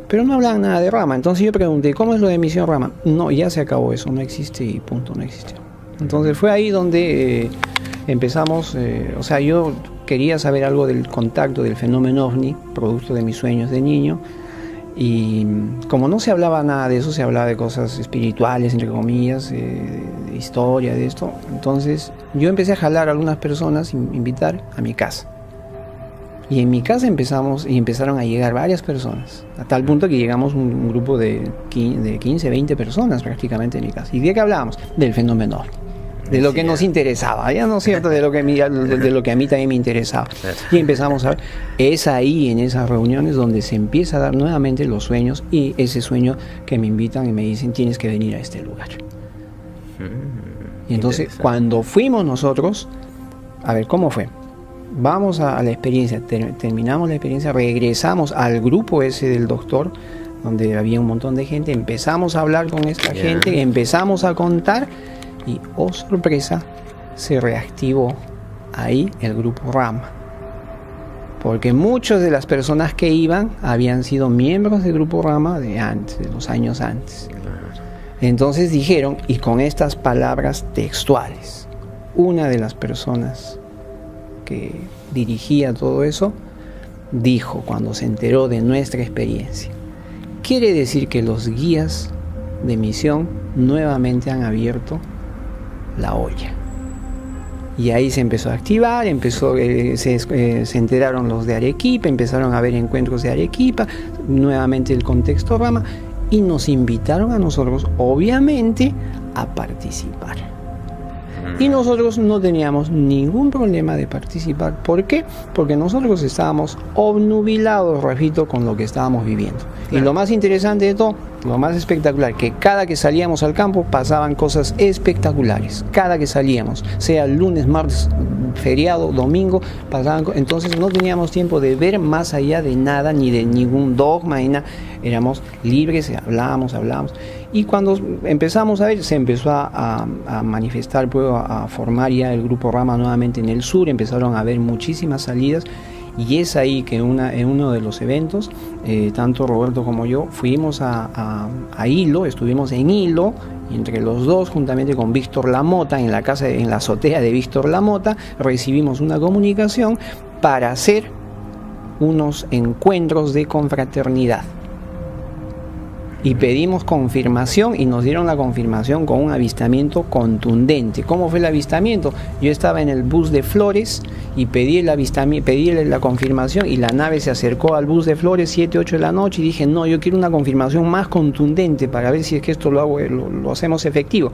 Pero no hablaban nada de Rama. Entonces yo pregunté, ¿cómo es lo de Misión Rama? No, ya se acabó eso, no existe y punto, no existió. Entonces fue ahí donde empezamos, o sea, yo quería saber algo del contacto del fenómeno OVNI, producto de mis sueños de niño, y como no se hablaba nada de eso, se hablaba de cosas espirituales, entre comillas, de historia, de esto, entonces yo empecé a jalar a algunas personas, invitar a mi casa. Y en mi casa empezaron a llegar varias personas, a tal punto que llegamos un grupo de 15, 20 personas prácticamente en mi casa. ¿Y de qué hablábamos? Del fenómeno OVNI. De lo que nos interesaba, ya no es cierto, de lo que a mí también me interesaba. Y empezamos a ver, es ahí en esas reuniones donde se empieza a dar nuevamente los sueños y ese sueño que me invitan y me dicen tienes que venir a este lugar. Y entonces cuando fuimos nosotros, a ver, ¿cómo fue? Vamos a la experiencia, terminamos la experiencia, regresamos al grupo ese del doctor, donde había un montón de gente, empezamos a hablar con esta gente, empezamos a contar. Y, oh sorpresa, se reactivó ahí el grupo Rama. Porque muchas de las personas que iban habían sido miembros del grupo Rama de antes, de los años antes. Entonces dijeron, y con estas palabras textuales, una de las personas que dirigía todo eso, dijo cuando se enteró de nuestra experiencia, quiere decir que los guías de misión nuevamente han abierto la olla. Y ahí se empezó a activar, se enteraron los de Arequipa, empezaron a haber encuentros de Arequipa, nuevamente el contexto Rama, y nos invitaron a nosotros, obviamente, a participar. Y nosotros no teníamos ningún problema de participar. ¿Por qué? Porque nosotros estábamos obnubilados, repito, con lo que estábamos viviendo. Claro. Y lo más interesante de todo, lo más espectacular, que cada que salíamos al campo pasaban cosas espectaculares. Cada que salíamos, sea lunes, martes, feriado, domingo, pasaban. Entonces no teníamos tiempo de ver más allá de nada, ni de ningún dogma, ni nada. Éramos libres, hablábamos. Y cuando empezamos a ver, se empezó a manifestar, a formar ya el grupo Rama nuevamente en el sur, empezaron a haber muchísimas salidas. Y es ahí que en uno de los eventos, tanto Roberto como yo, fuimos a Hilo, estuvimos en Hilo, y entre los dos, juntamente con Víctor Lamota, en la azotea de Víctor Lamota, recibimos una comunicación para hacer unos encuentros de confraternidad. y pedimos confirmación y nos dieron la confirmación con un avistamiento contundente. ¿Cómo fue el avistamiento? Yo estaba en el bus de Flores y pedí la confirmación y la nave se acercó al bus de Flores 7, 8 de la noche y dije, no, yo quiero una confirmación más contundente para ver si es que esto lo hacemos efectivo.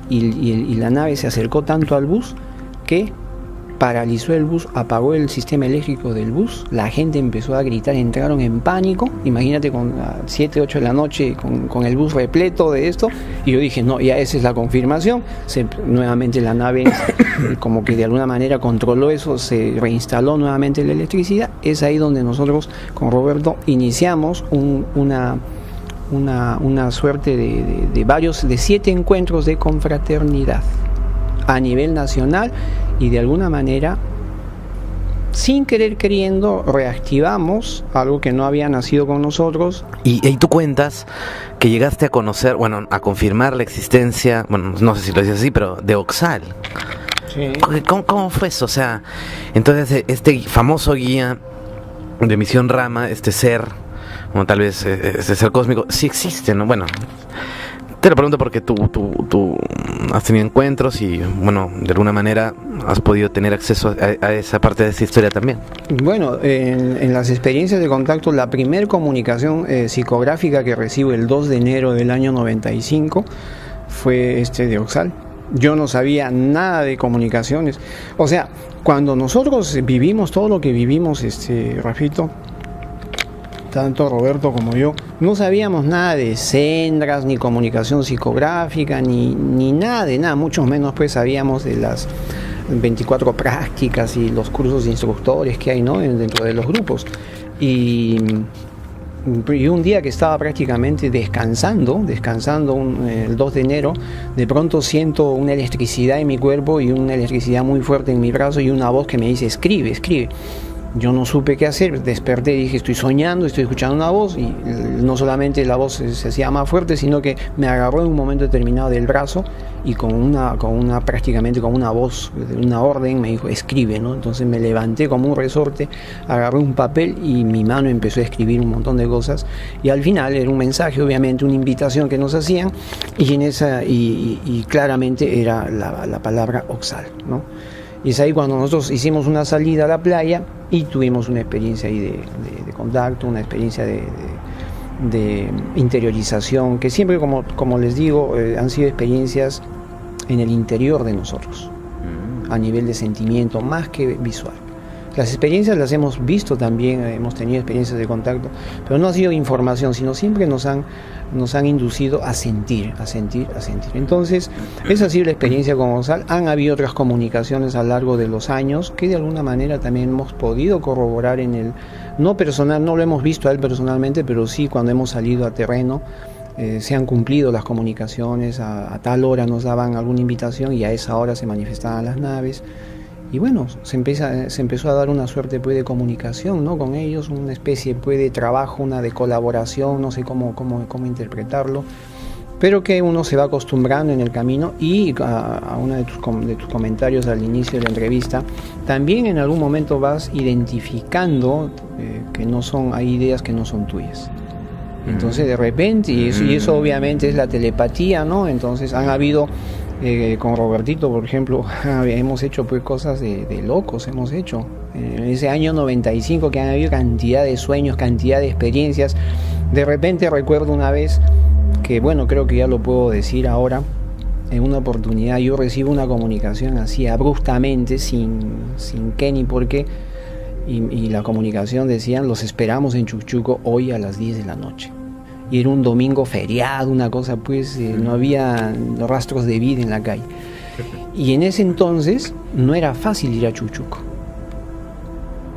Y la nave se acercó tanto al bus que paralizó el bus, apagó el sistema eléctrico del bus, la gente empezó a gritar, entraron en pánico, imagínate con 7, 8 de la noche con el bus repleto de esto, y yo dije, no, ya esa es la confirmación. Nuevamente la nave como que de alguna manera controló eso, se reinstaló nuevamente la electricidad. Es ahí donde nosotros con Roberto iniciamos una suerte de 7 encuentros de confraternidad a nivel nacional, y de alguna manera, sin querer queriendo, reactivamos algo que no había nacido con nosotros. Y tú cuentas que llegaste a conocer, bueno, a confirmar la existencia, bueno, no sé si lo dices así, pero de Oxal. Sí. ¿Cómo fue eso? O sea, entonces este famoso guía de Misión Rama, este ser, bueno, tal vez este ser cósmico, sí existe, ¿no? Bueno, te lo pregunto porque tú has tenido encuentros y, bueno, de alguna manera has podido tener acceso a esa parte de esa historia también. Bueno, en las experiencias de contacto, la primer comunicación psicográfica que recibo el 2 de enero del año 95 fue de Oxal. Yo no sabía nada de comunicaciones. O sea, cuando nosotros vivimos todo lo que vivimos, Rafito, tanto Roberto como yo, no sabíamos nada de sendras, ni comunicación psicográfica, ni nada de nada, mucho menos pues sabíamos de las 24 prácticas y los cursos de instructores que hay, ¿no?, dentro de los grupos. Y un día que estaba prácticamente descansando el 2 de enero, de pronto siento una electricidad en mi cuerpo y una electricidad muy fuerte en mi brazo y una voz que me dice, escribe, escribe. Yo no supe qué hacer, desperté y dije, estoy soñando, estoy escuchando una voz, y no solamente la voz se hacía más fuerte, sino que me agarró en un momento determinado del brazo y prácticamente con una voz, una orden, me dijo, escribe, ¿no? Entonces me levanté como un resorte, agarré un papel y mi mano empezó a escribir un montón de cosas, y al final era un mensaje, obviamente una invitación que nos hacían, y claramente era la palabra Oxal, ¿no? Y es ahí cuando nosotros hicimos una salida a la playa y tuvimos una experiencia ahí de contacto, una experiencia de interiorización, que siempre, como les digo, han sido experiencias en el interior de nosotros, a nivel de sentimiento, más que visual. Las experiencias las hemos visto también, hemos tenido experiencias de contacto, pero no ha sido información, sino siempre nos han inducido a sentir. Entonces, esa ha sido la experiencia con Oxal. Han habido otras comunicaciones a lo largo de los años que de alguna manera también hemos podido corroborar no personal, no lo hemos visto a él personalmente, pero sí cuando hemos salido a terreno, se han cumplido las comunicaciones, a tal hora nos daban alguna invitación y a esa hora se manifestaban las naves. Y bueno, se empezó a dar una suerte pues de comunicación, ¿no?, con ellos, una especie pues de trabajo, de colaboración, no sé cómo interpretarlo, pero que uno se va acostumbrando en el camino. Y a uno de tus comentarios al inicio de la entrevista, también en algún momento vas identificando que hay ideas que no son tuyas. Entonces de repente, y eso obviamente es la telepatía, ¿no? Entonces han habido... con Robertito, por ejemplo, hemos hecho pues cosas de locos, hemos hecho en ese año 95, que han habido cantidad de sueños, cantidad de experiencias. De repente recuerdo una vez que, bueno, creo que ya lo puedo decir ahora, en una oportunidad yo recibo una comunicación así abruptamente, sin qué ni por qué, y la comunicación decían, los esperamos en Chuchuco hoy a las 10 de la noche. Y era un domingo feriado, una cosa pues, no había rastros de vida en la calle. Y en ese entonces no era fácil ir a Chuchuco.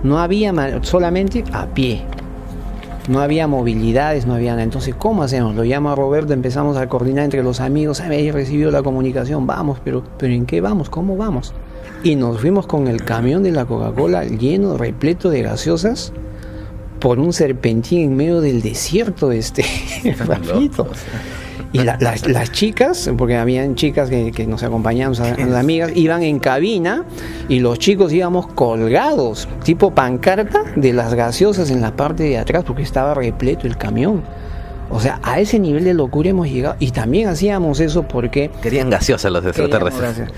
No había, solamente a pie. No había movilidades, no había nada. Entonces, ¿cómo hacemos? Lo llamo a Roberto, empezamos a coordinar entre los amigos. He recibido la comunicación, vamos, pero ¿en qué vamos? ¿Cómo vamos? Y nos fuimos con el camión de la Coca-Cola lleno, repleto de gaseosas, por un serpentín en medio del desierto, Rafito. Y las chicas, porque habían chicas que nos acompañaban, las amigas, iban en cabina y los chicos íbamos colgados, tipo pancarta, de las gaseosas en la parte de atrás, porque estaba repleto el camión. O sea, a ese nivel de locura hemos llegado. Y también hacíamos eso porque... Querían gaseosa los extraterrestres.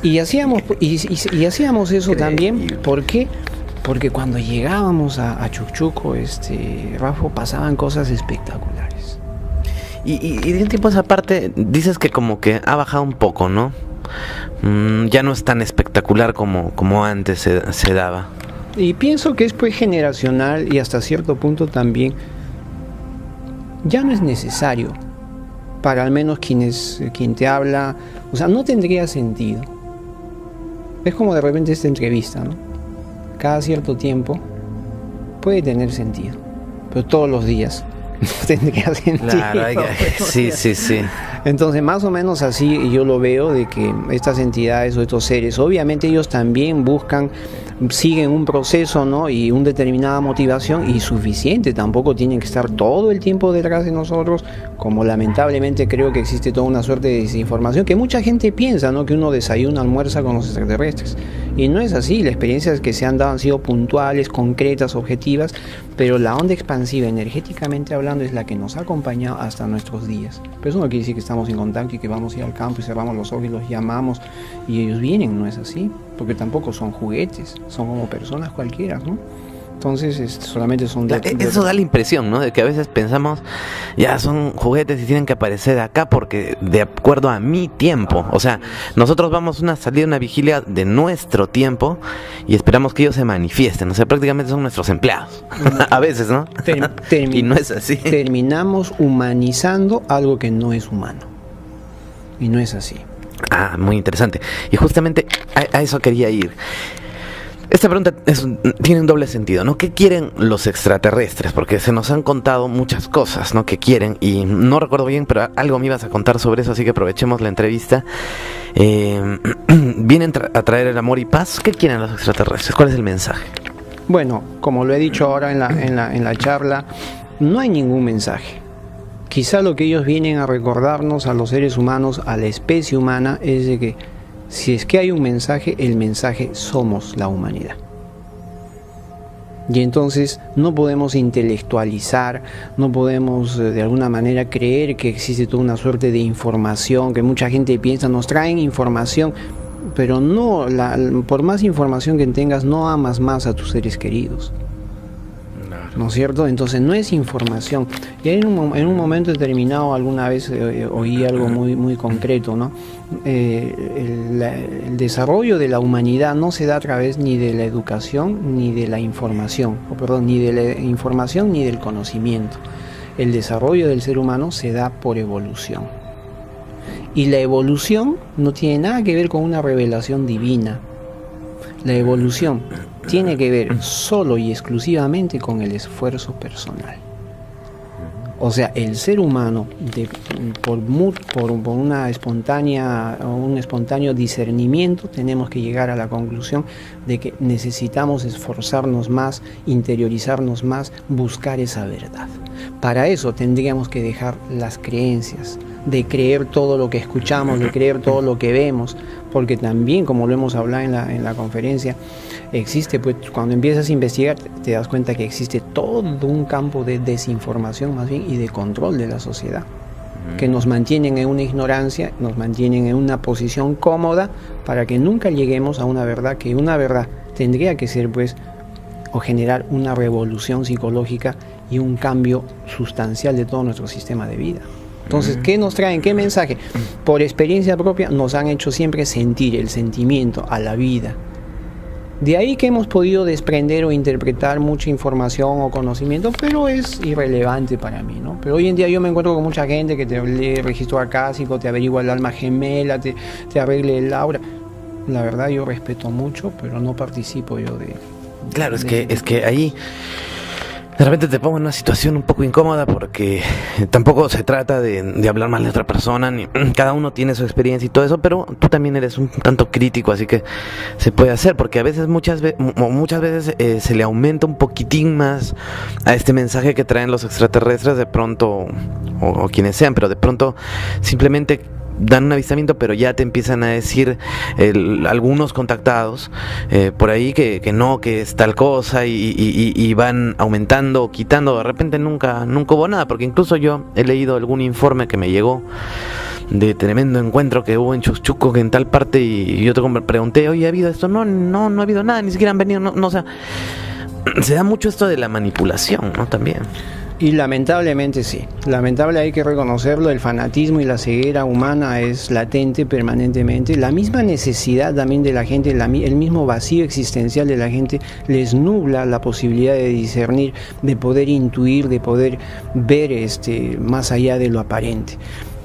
Y hacíamos eso también porque cuando llegábamos a Chuchuco, Rafa, pasaban cosas espectaculares. Y de un tiempo a esa parte dices que como que ha bajado un poco, ¿no? Ya no es tan espectacular como antes se daba. Y pienso que es pues generacional y hasta cierto punto también ya no es necesario para al menos quien te habla. O sea, no tendría sentido. Es como de repente esta entrevista, ¿no? Cada cierto tiempo puede tener sentido, pero todos los días no tendría sentido. Claro, sí. Entonces, más o menos así yo lo veo, de que estas entidades o estos seres, obviamente ellos también siguen un proceso, ¿no? Y una determinada motivación, y suficiente, tampoco tienen que estar todo el tiempo detrás de nosotros, como lamentablemente creo que existe toda una suerte de desinformación, que mucha gente piensa, ¿no? Que uno desayuna, almuerza con los extraterrestres, y no es así. La experiencia que se han dado han sido puntuales, concretas, objetivas, pero la onda expansiva, energéticamente hablando, es la que nos ha acompañado hasta nuestros días. Pero eso no quiere decir que estamos en contacto y que vamos a ir al campo y cerramos los ojos y los llamamos y ellos vienen, no es así, porque tampoco son juguetes, son como personas cualquiera, ¿no? Entonces solamente son eso da la impresión, ¿no? De que a veces pensamos, ya son juguetes y tienen que aparecer acá porque de acuerdo a mi tiempo. O sea, nosotros vamos a salir a una vigilia de nuestro tiempo y esperamos que ellos se manifiesten. O sea, prácticamente son nuestros empleados. A veces, ¿no? Y no es así. Terminamos humanizando algo que no es humano. Y no es así. Ah, muy interesante. Y justamente a eso quería ir. Esta pregunta tiene un doble sentido, ¿no? ¿Qué quieren los extraterrestres? Porque se nos han contado muchas cosas, ¿no? Que quieren, y no recuerdo bien, pero algo me ibas a contar sobre eso, así que aprovechemos la entrevista. ¿Vienen a traer el amor y paz? ¿Qué quieren los extraterrestres? ¿Cuál es el mensaje? Bueno, como lo he dicho ahora en la charla, no hay ningún mensaje. Quizá lo que ellos vienen a recordarnos a los seres humanos, a la especie humana, es de que si es que hay un mensaje, el mensaje somos la humanidad. Y entonces no podemos intelectualizar, no podemos de alguna manera creer que existe toda una suerte de información, que mucha gente piensa, nos traen información, pero no, por más información que tengas, no amas más a tus seres queridos. ¿No es cierto? Entonces no es información. Y en un momento determinado alguna vez oí algo muy concreto, ¿no? El desarrollo de la humanidad no se da a través ni de la educación ni de la información, ni de la información ni del conocimiento. El desarrollo del ser humano se da por evolución. Y la evolución no tiene nada que ver con una revelación divina. La evolución tiene que ver solo y exclusivamente con el esfuerzo personal. O sea, el ser humano, por una espontánea o un espontáneo discernimiento, tenemos que llegar a la conclusión de que necesitamos esforzarnos más, interiorizarnos más, buscar esa verdad. Para eso tendríamos que dejar las creencias, de creer todo lo que escuchamos, de creer todo lo que vemos, porque también, como lo hemos hablado en la conferencia, existe, pues cuando empiezas a investigar te das cuenta que existe todo un campo de desinformación más bien y de control de la sociedad, que nos mantienen en una ignorancia, nos mantienen en una posición cómoda para que nunca lleguemos a una verdad, que una verdad tendría que ser pues o generar una revolución psicológica y un cambio sustancial de todo nuestro sistema de vida. Entonces, ¿qué nos traen? ¿Qué mensaje? Por experiencia propia nos han hecho siempre sentir el sentimiento a la vida. De ahí que hemos podido desprender o interpretar mucha información o conocimiento, pero es irrelevante para mí, ¿no? Pero hoy en día yo me encuentro con mucha gente que te lee registro acásico, te averigua el alma gemela, te arregle el aura. La verdad yo respeto mucho, pero no participo yo de... Claro, es que ahí de repente te pongo en una situación un poco incómoda porque tampoco se trata de hablar mal de otra persona, ni cada uno tiene su experiencia y todo eso, pero tú también eres un tanto crítico, así que se puede hacer, porque a veces muchas veces se le aumenta un poquitín más a este mensaje que traen los extraterrestres de pronto, o quienes sean, pero de pronto simplemente dan un avistamiento, pero ya te empiezan a decir algunos contactados por ahí que no, que es tal cosa, y van aumentando o quitando. De repente nunca hubo nada, porque incluso yo he leído algún informe que me llegó de tremendo encuentro que hubo en Chuchuco, que en tal parte, y yo te pregunté, oye, ¿ha habido esto? No ha habido nada, ni siquiera han venido, no, o sea, se da mucho esto de la manipulación, ¿no? También. Y lamentablemente sí, lamentable, hay que reconocerlo, el fanatismo y la ceguera humana es latente permanentemente, la misma necesidad también de la gente, el mismo vacío existencial de la gente les nubla la posibilidad de discernir, de poder intuir, de poder ver más allá de lo aparente.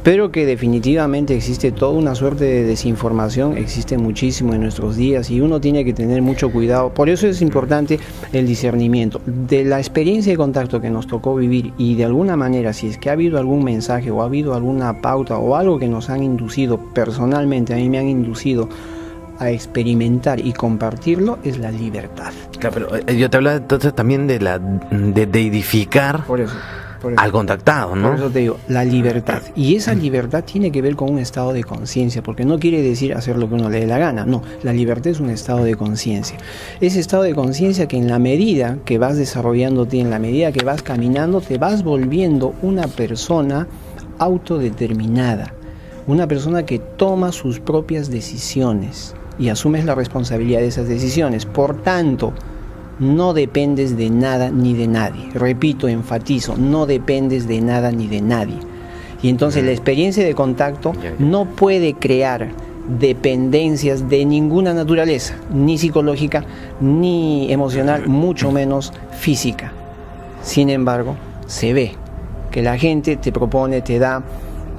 Pero que definitivamente existe toda una suerte de desinformación, existe muchísimo en nuestros días y uno tiene que tener mucho cuidado. Por eso es importante el discernimiento. De la experiencia de contacto que nos tocó vivir, y de alguna manera, si es que ha habido algún mensaje o ha habido alguna pauta o algo que nos han inducido, personalmente a mí me han inducido a experimentar y compartirlo, es la libertad. Claro, pero yo te hablaba entonces también de edificar. Por eso. Al contactado, ¿no? Por eso te digo, la libertad. Y esa libertad tiene que ver con un estado de conciencia, porque no quiere decir hacer lo que uno le dé la gana, no. La libertad es un estado de conciencia. Ese estado de conciencia que en la medida que vas desarrollándote, en la medida que vas caminando, te vas volviendo una persona autodeterminada, una persona que toma sus propias decisiones y asumes la responsabilidad de esas decisiones. Por tanto, no dependes de nada ni de nadie. Repito, enfatizo, no dependes de nada ni de nadie. Y entonces la experiencia de contacto no puede crear dependencias de ninguna naturaleza, ni psicológica, ni emocional, mucho menos física. Sin embargo, se ve que la gente te propone, te da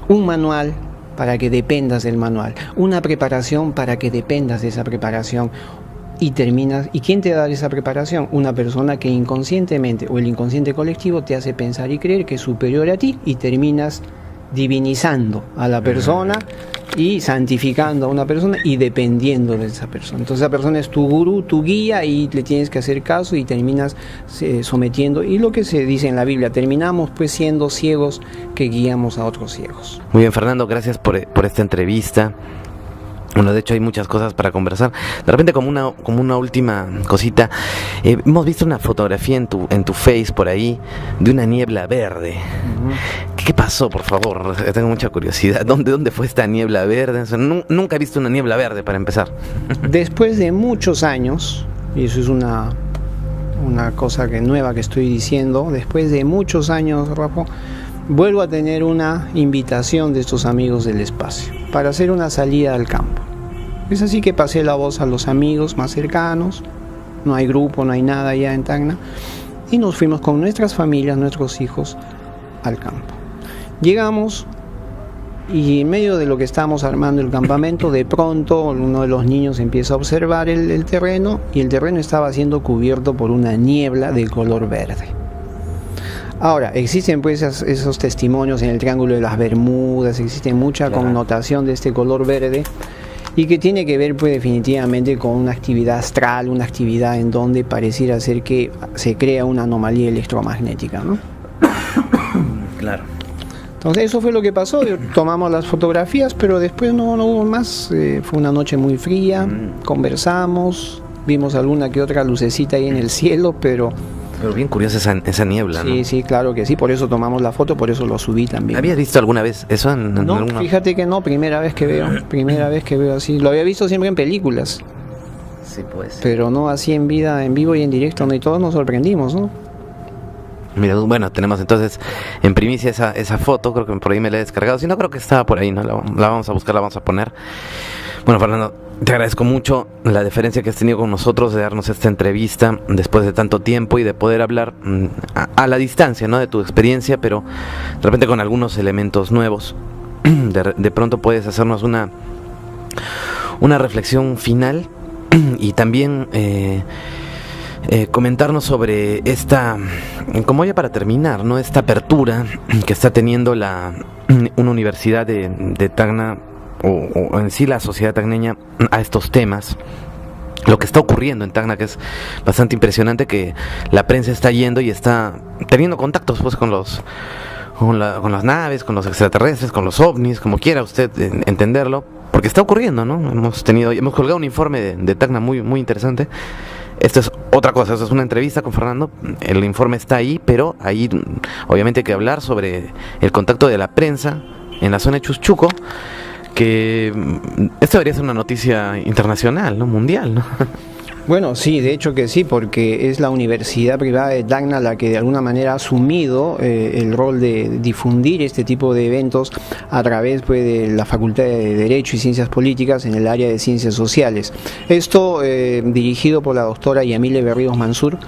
un manual para que dependas del manual, una preparación para que dependas de esa preparación. Y terminas, ¿y quién te da esa preparación? Una persona que inconscientemente o el inconsciente colectivo te hace pensar y creer que es superior a ti, y terminas divinizando a la persona y santificando a una persona y dependiendo de esa persona. Entonces esa persona es tu gurú, tu guía, y le tienes que hacer caso y terminas sometiendo. Y lo que se dice en la Biblia, terminamos pues siendo ciegos que guiamos a otros ciegos. Muy bien, Fernando, gracias por esta entrevista. Bueno, de hecho hay muchas cosas para conversar. De repente, como una última cosita, hemos visto una fotografía en tu Face por ahí de una niebla verde. ¿Qué pasó, por favor? Tengo mucha curiosidad. ¿Dónde fue esta niebla verde? O sea, nunca he visto una niebla verde, para empezar. Después de muchos años, y eso es una cosa nueva que estoy diciendo, después de muchos años, Rafa, vuelvo a tener una invitación de estos amigos del espacio para hacer una salida al campo. Es así que pasé la voz a los amigos más cercanos, no hay grupo, no hay nada allá en Tacna, y nos fuimos con nuestras familias, nuestros hijos, al campo. Llegamos y en medio de lo que estábamos armando el campamento, de pronto uno de los niños empieza a observar el terreno, y el terreno estaba siendo cubierto por una niebla de color verde. Ahora, existen pues esos testimonios en el Triángulo de las Bermudas, existe mucha connotación de este color verde, y que tiene que ver pues definitivamente con una actividad astral, una actividad en donde pareciera ser que se crea una anomalía electromagnética, ¿no? Claro. Entonces eso fue lo que pasó, tomamos las fotografías, pero después no hubo más, fue una noche muy fría, conversamos, vimos alguna que otra lucecita ahí en el cielo, pero bien curiosa esa niebla, sí, ¿no? Sí, claro que sí, por eso tomamos la foto, por eso lo subí también. ¿Habías visto alguna vez eso no, alguna? Fíjate que no, primera vez que veo así. Lo había visto siempre en películas. Sí, pues. Pero no así en vivo y en directo, ¿no? Y todos nos sorprendimos, ¿no? Mira, bueno, tenemos entonces en primicia esa foto, creo que por ahí me la he descargado, si no creo que estaba por ahí, ¿no? La vamos a buscar, la vamos a poner. Bueno, Fernando, te agradezco mucho la deferencia que has tenido con nosotros de darnos esta entrevista después de tanto tiempo y de poder hablar a la distancia, ¿no? De tu experiencia, pero de repente con algunos elementos nuevos. De pronto puedes hacernos una reflexión final y también comentarnos sobre esta, como ya para terminar, ¿no? Esta apertura que está teniendo una universidad de Tacna, o en sí la sociedad tacneña, a estos temas. Lo que está ocurriendo en Tacna, que es bastante impresionante, que la prensa está yendo y está teniendo contactos pues con con las naves, con los extraterrestres, con los ovnis, como quiera usted entenderlo, porque está ocurriendo, ¿no? Hemos colgado un informe de Tacna muy, muy interesante. Esto es otra cosa, esto es una entrevista con Fernando, el informe está ahí, pero ahí obviamente hay que hablar sobre el contacto de la prensa en la zona de Chuschuco, que esto debería ser una noticia internacional, ¿no? Mundial, ¿no? Bueno, sí, de hecho que sí, porque es la universidad privada de Tacna la que de alguna manera ha asumido el rol de difundir este tipo de eventos a través, pues, de la Facultad de Derecho y Ciencias Políticas en el área de Ciencias Sociales. Esto dirigido por la doctora Yamile Berríos Mansur,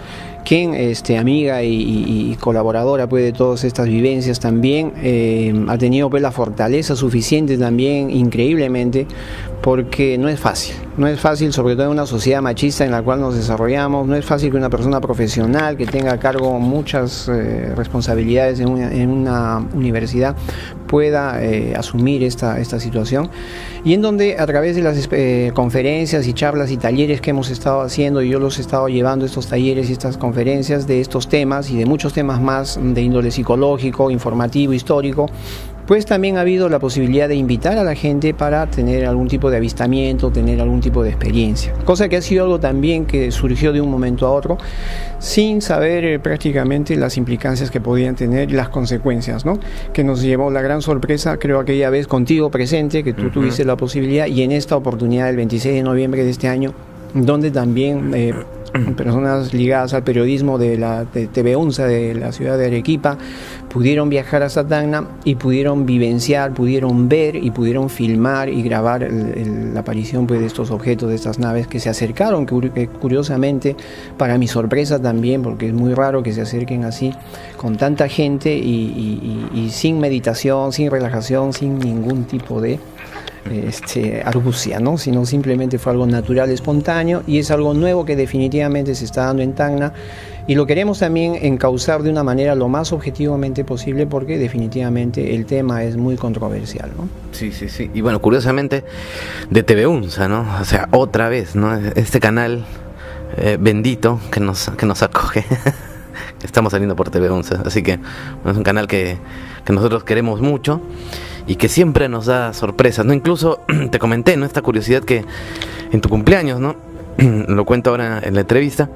quien, amiga y colaboradora, pues, de todas estas vivencias también, ha tenido, pues, la fortaleza suficiente también, increíblemente, porque no es fácil, sobre todo en una sociedad machista en la cual nos desarrollamos. No es fácil que una persona profesional que tenga a cargo muchas responsabilidades en una universidad pueda asumir esta situación, y en donde a través de las conferencias y charlas y talleres que hemos estado haciendo, y yo los he estado llevando, estos talleres y estas conferencias de estos temas y de muchos temas más de índole psicológico, informativo, histórico, pues también ha habido la posibilidad de invitar a la gente para tener algún tipo de avistamiento, tener algún tipo de experiencia, cosa que ha sido algo también que surgió de un momento a otro, sin saber prácticamente las implicancias que podían tener y las consecuencias, ¿no? Que nos llevó la gran sorpresa, creo, aquella vez contigo presente, que tú tuviste la posibilidad, y en esta oportunidad del 26 de noviembre de este año, donde también personas ligadas al periodismo de TV UNSA de la ciudad de Arequipa pudieron viajar hasta Tacna y pudieron vivenciar, pudieron ver y pudieron filmar y grabar la aparición, pues, de estos objetos, de estas naves que se acercaron, curiosamente, para mi sorpresa también, porque es muy raro que se acerquen así con tanta gente y sin meditación, sin relajación, sin ningún tipo de argucia, ¿no? Sino simplemente fue algo natural, espontáneo, y es algo nuevo que definitivamente se está dando en Tacna, y lo queremos también encauzar de una manera lo más objetivamente posible, porque definitivamente el tema es muy controversial, ¿no? Sí, y bueno, curiosamente de TV UNSA, ¿no? O sea, otra vez, ¿no? Este canal bendito que nos acoge. Estamos saliendo por TV UNSA, así que es un canal que nosotros queremos mucho y que siempre nos da sorpresas, ¿no? Incluso te comenté, ¿no? Esta curiosidad que en tu cumpleaños, ¿no? Lo cuento ahora en la entrevista.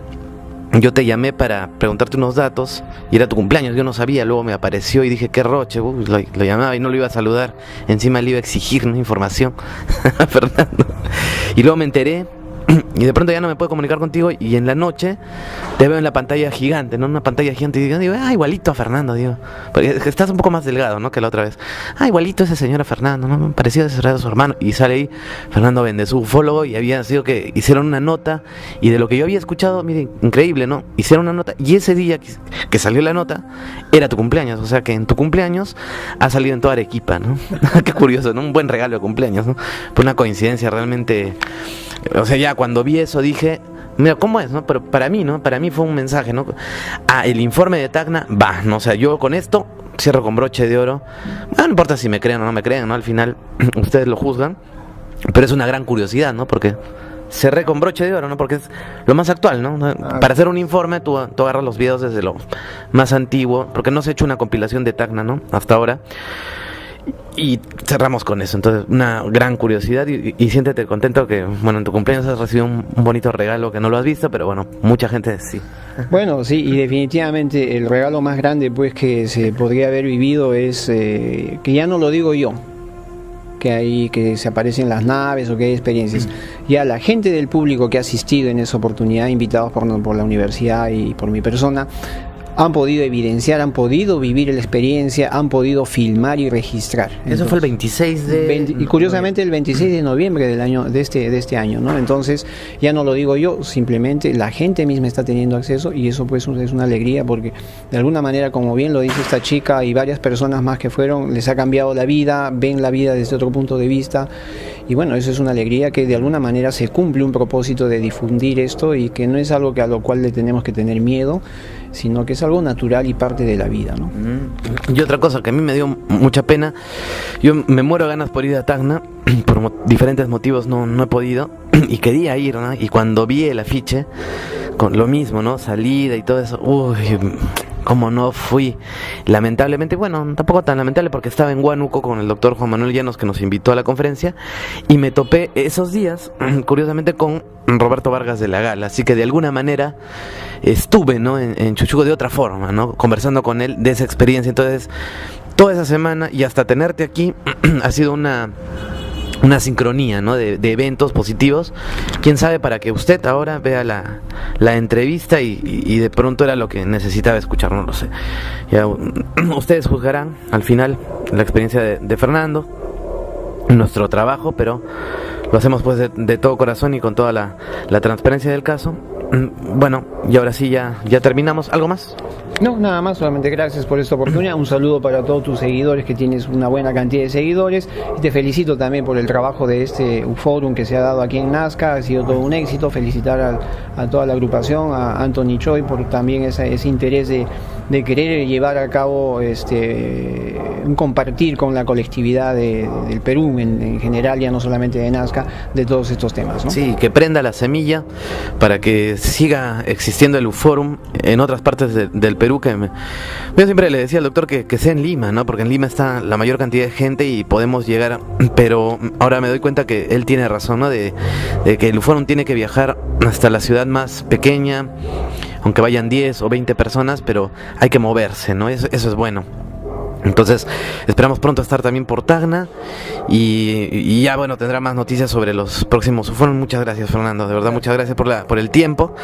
Yo te llamé para preguntarte unos datos y era tu cumpleaños, yo no sabía, luego me apareció y dije, qué roche, lo llamaba y no lo iba a saludar, encima le iba a exigir una información a Fernando. Y luego me enteré y de pronto ya no me puedo comunicar contigo, y en la noche te veo en la pantalla gigante, ¿no? Una pantalla gigante, y digo, igualito a Fernando, digo, porque estás un poco más delgado, ¿no? Que la otra vez. Igualito ese señor a Fernando, ¿no? Me parecía de su hermano, y sale ahí Fernando Bendezú, ufólogo, y había sido que hicieron una nota, y de lo que yo había escuchado, miren, increíble, ¿no? Hicieron una nota, y ese día que salió la nota, era tu cumpleaños, o sea que en tu cumpleaños ha salido en toda Arequipa, ¿no? Qué curioso, ¿no? Un buen regalo de cumpleaños, ¿no? Fue una coincidencia realmente. O sea, ya cuando vi eso dije, mira, ¿cómo es, no? Pero para mí, ¿no? Para mí fue un mensaje, ¿no? El informe de Tacna, ¿no? O sea, yo con esto cierro con broche de oro. No importa si me creen o no me creen, ¿no? Al final ustedes lo juzgan, pero es una gran curiosidad, ¿no? Porque cerré con broche de oro, ¿no? Porque es lo más actual, ¿no? Para hacer un informe tú agarras los videos desde lo más antiguo, porque no se ha hecho una compilación de Tacna, ¿no? Hasta ahora. Y cerramos con eso. Entonces, una gran curiosidad, y siéntete contento que, bueno, en tu cumpleaños has recibido un bonito regalo que no lo has visto, pero bueno, mucha gente sí. Bueno, sí, y definitivamente el regalo más grande, pues, que se podría haber vivido es que ya no lo digo yo, que se aparecen las naves o que hay experiencias. Ya la gente del público que ha asistido en esa oportunidad, invitados por la universidad y por mi persona, han podido evidenciar, han podido vivir la experiencia, han podido filmar y registrar. Eso fue el 26 de... y curiosamente el 26 de noviembre del año de este año, ¿no? Entonces, ya no lo digo yo, simplemente la gente misma está teniendo acceso, y eso, pues, es una alegría, porque de alguna manera, como bien lo dice esta chica y varias personas más que fueron, les ha cambiado la vida, ven la vida desde otro punto de vista, y bueno, eso es una alegría, que de alguna manera se cumple un propósito de difundir esto, y que no es algo a lo cual le tenemos que tener miedo, sino que es algo natural y parte de la vida, ¿no? Y otra cosa que a mí me dio mucha pena, yo me muero de ganas por ir a Tacna, por diferentes motivos no he podido, y quería ir, ¿no? Y cuando vi el afiche, con lo mismo, ¿no? Salida y todo eso, como no fui, lamentablemente, bueno, tampoco tan lamentable porque estaba en Huánuco con el doctor Juan Manuel Llanos, que nos invitó a la conferencia, y me topé esos días, curiosamente, con Roberto Vargas de la Gala, así que de alguna manera estuve, ¿no?, en Chuchuco de otra forma, ¿no?, conversando con él de esa experiencia. Entonces, toda esa semana y hasta tenerte aquí ha sido una sincronía, ¿no?, de eventos positivos. Quién sabe, para que usted ahora vea la entrevista y de pronto era lo que necesitaba escuchar, no lo sé. Ya, ustedes juzgarán al final la experiencia de Fernando, nuestro trabajo, pero lo hacemos pues de todo corazón y con toda la transparencia del caso. Bueno, y ahora sí ya terminamos. ¿Algo más? No, nada más, solamente gracias por esta oportunidad. Un saludo para todos tus seguidores, que tienes una buena cantidad de seguidores. Y te felicito también por el trabajo de este Uforum que se ha dado aquí en Nazca. Ha sido todo un éxito. Felicitar a toda la agrupación, a Anthony Choi, por también ese interés de querer llevar a cabo un compartir con la colectividad del Perú en general, ya no solamente de Nazca, de todos estos temas, ¿no? Sí, que prenda la semilla para que siga existiendo el Uforum en otras partes del Perú. Yo siempre le decía al doctor que sea en Lima, ¿no?, porque en Lima está la mayor cantidad de gente y podemos llegar, pero ahora me doy cuenta que él tiene razón, ¿no?, de que el Uforum tiene que viajar hasta la ciudad más pequeña, aunque vayan 10 o 20 personas, pero hay que moverse, ¿no? Eso es bueno. Entonces esperamos pronto estar también por Tacna y ya, bueno, tendrá más noticias sobre los próximos Uforum. Muchas gracias, Fernando, de verdad, muchas gracias por el tiempo,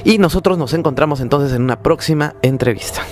y nosotros nos encontramos entonces en una próxima entrevista.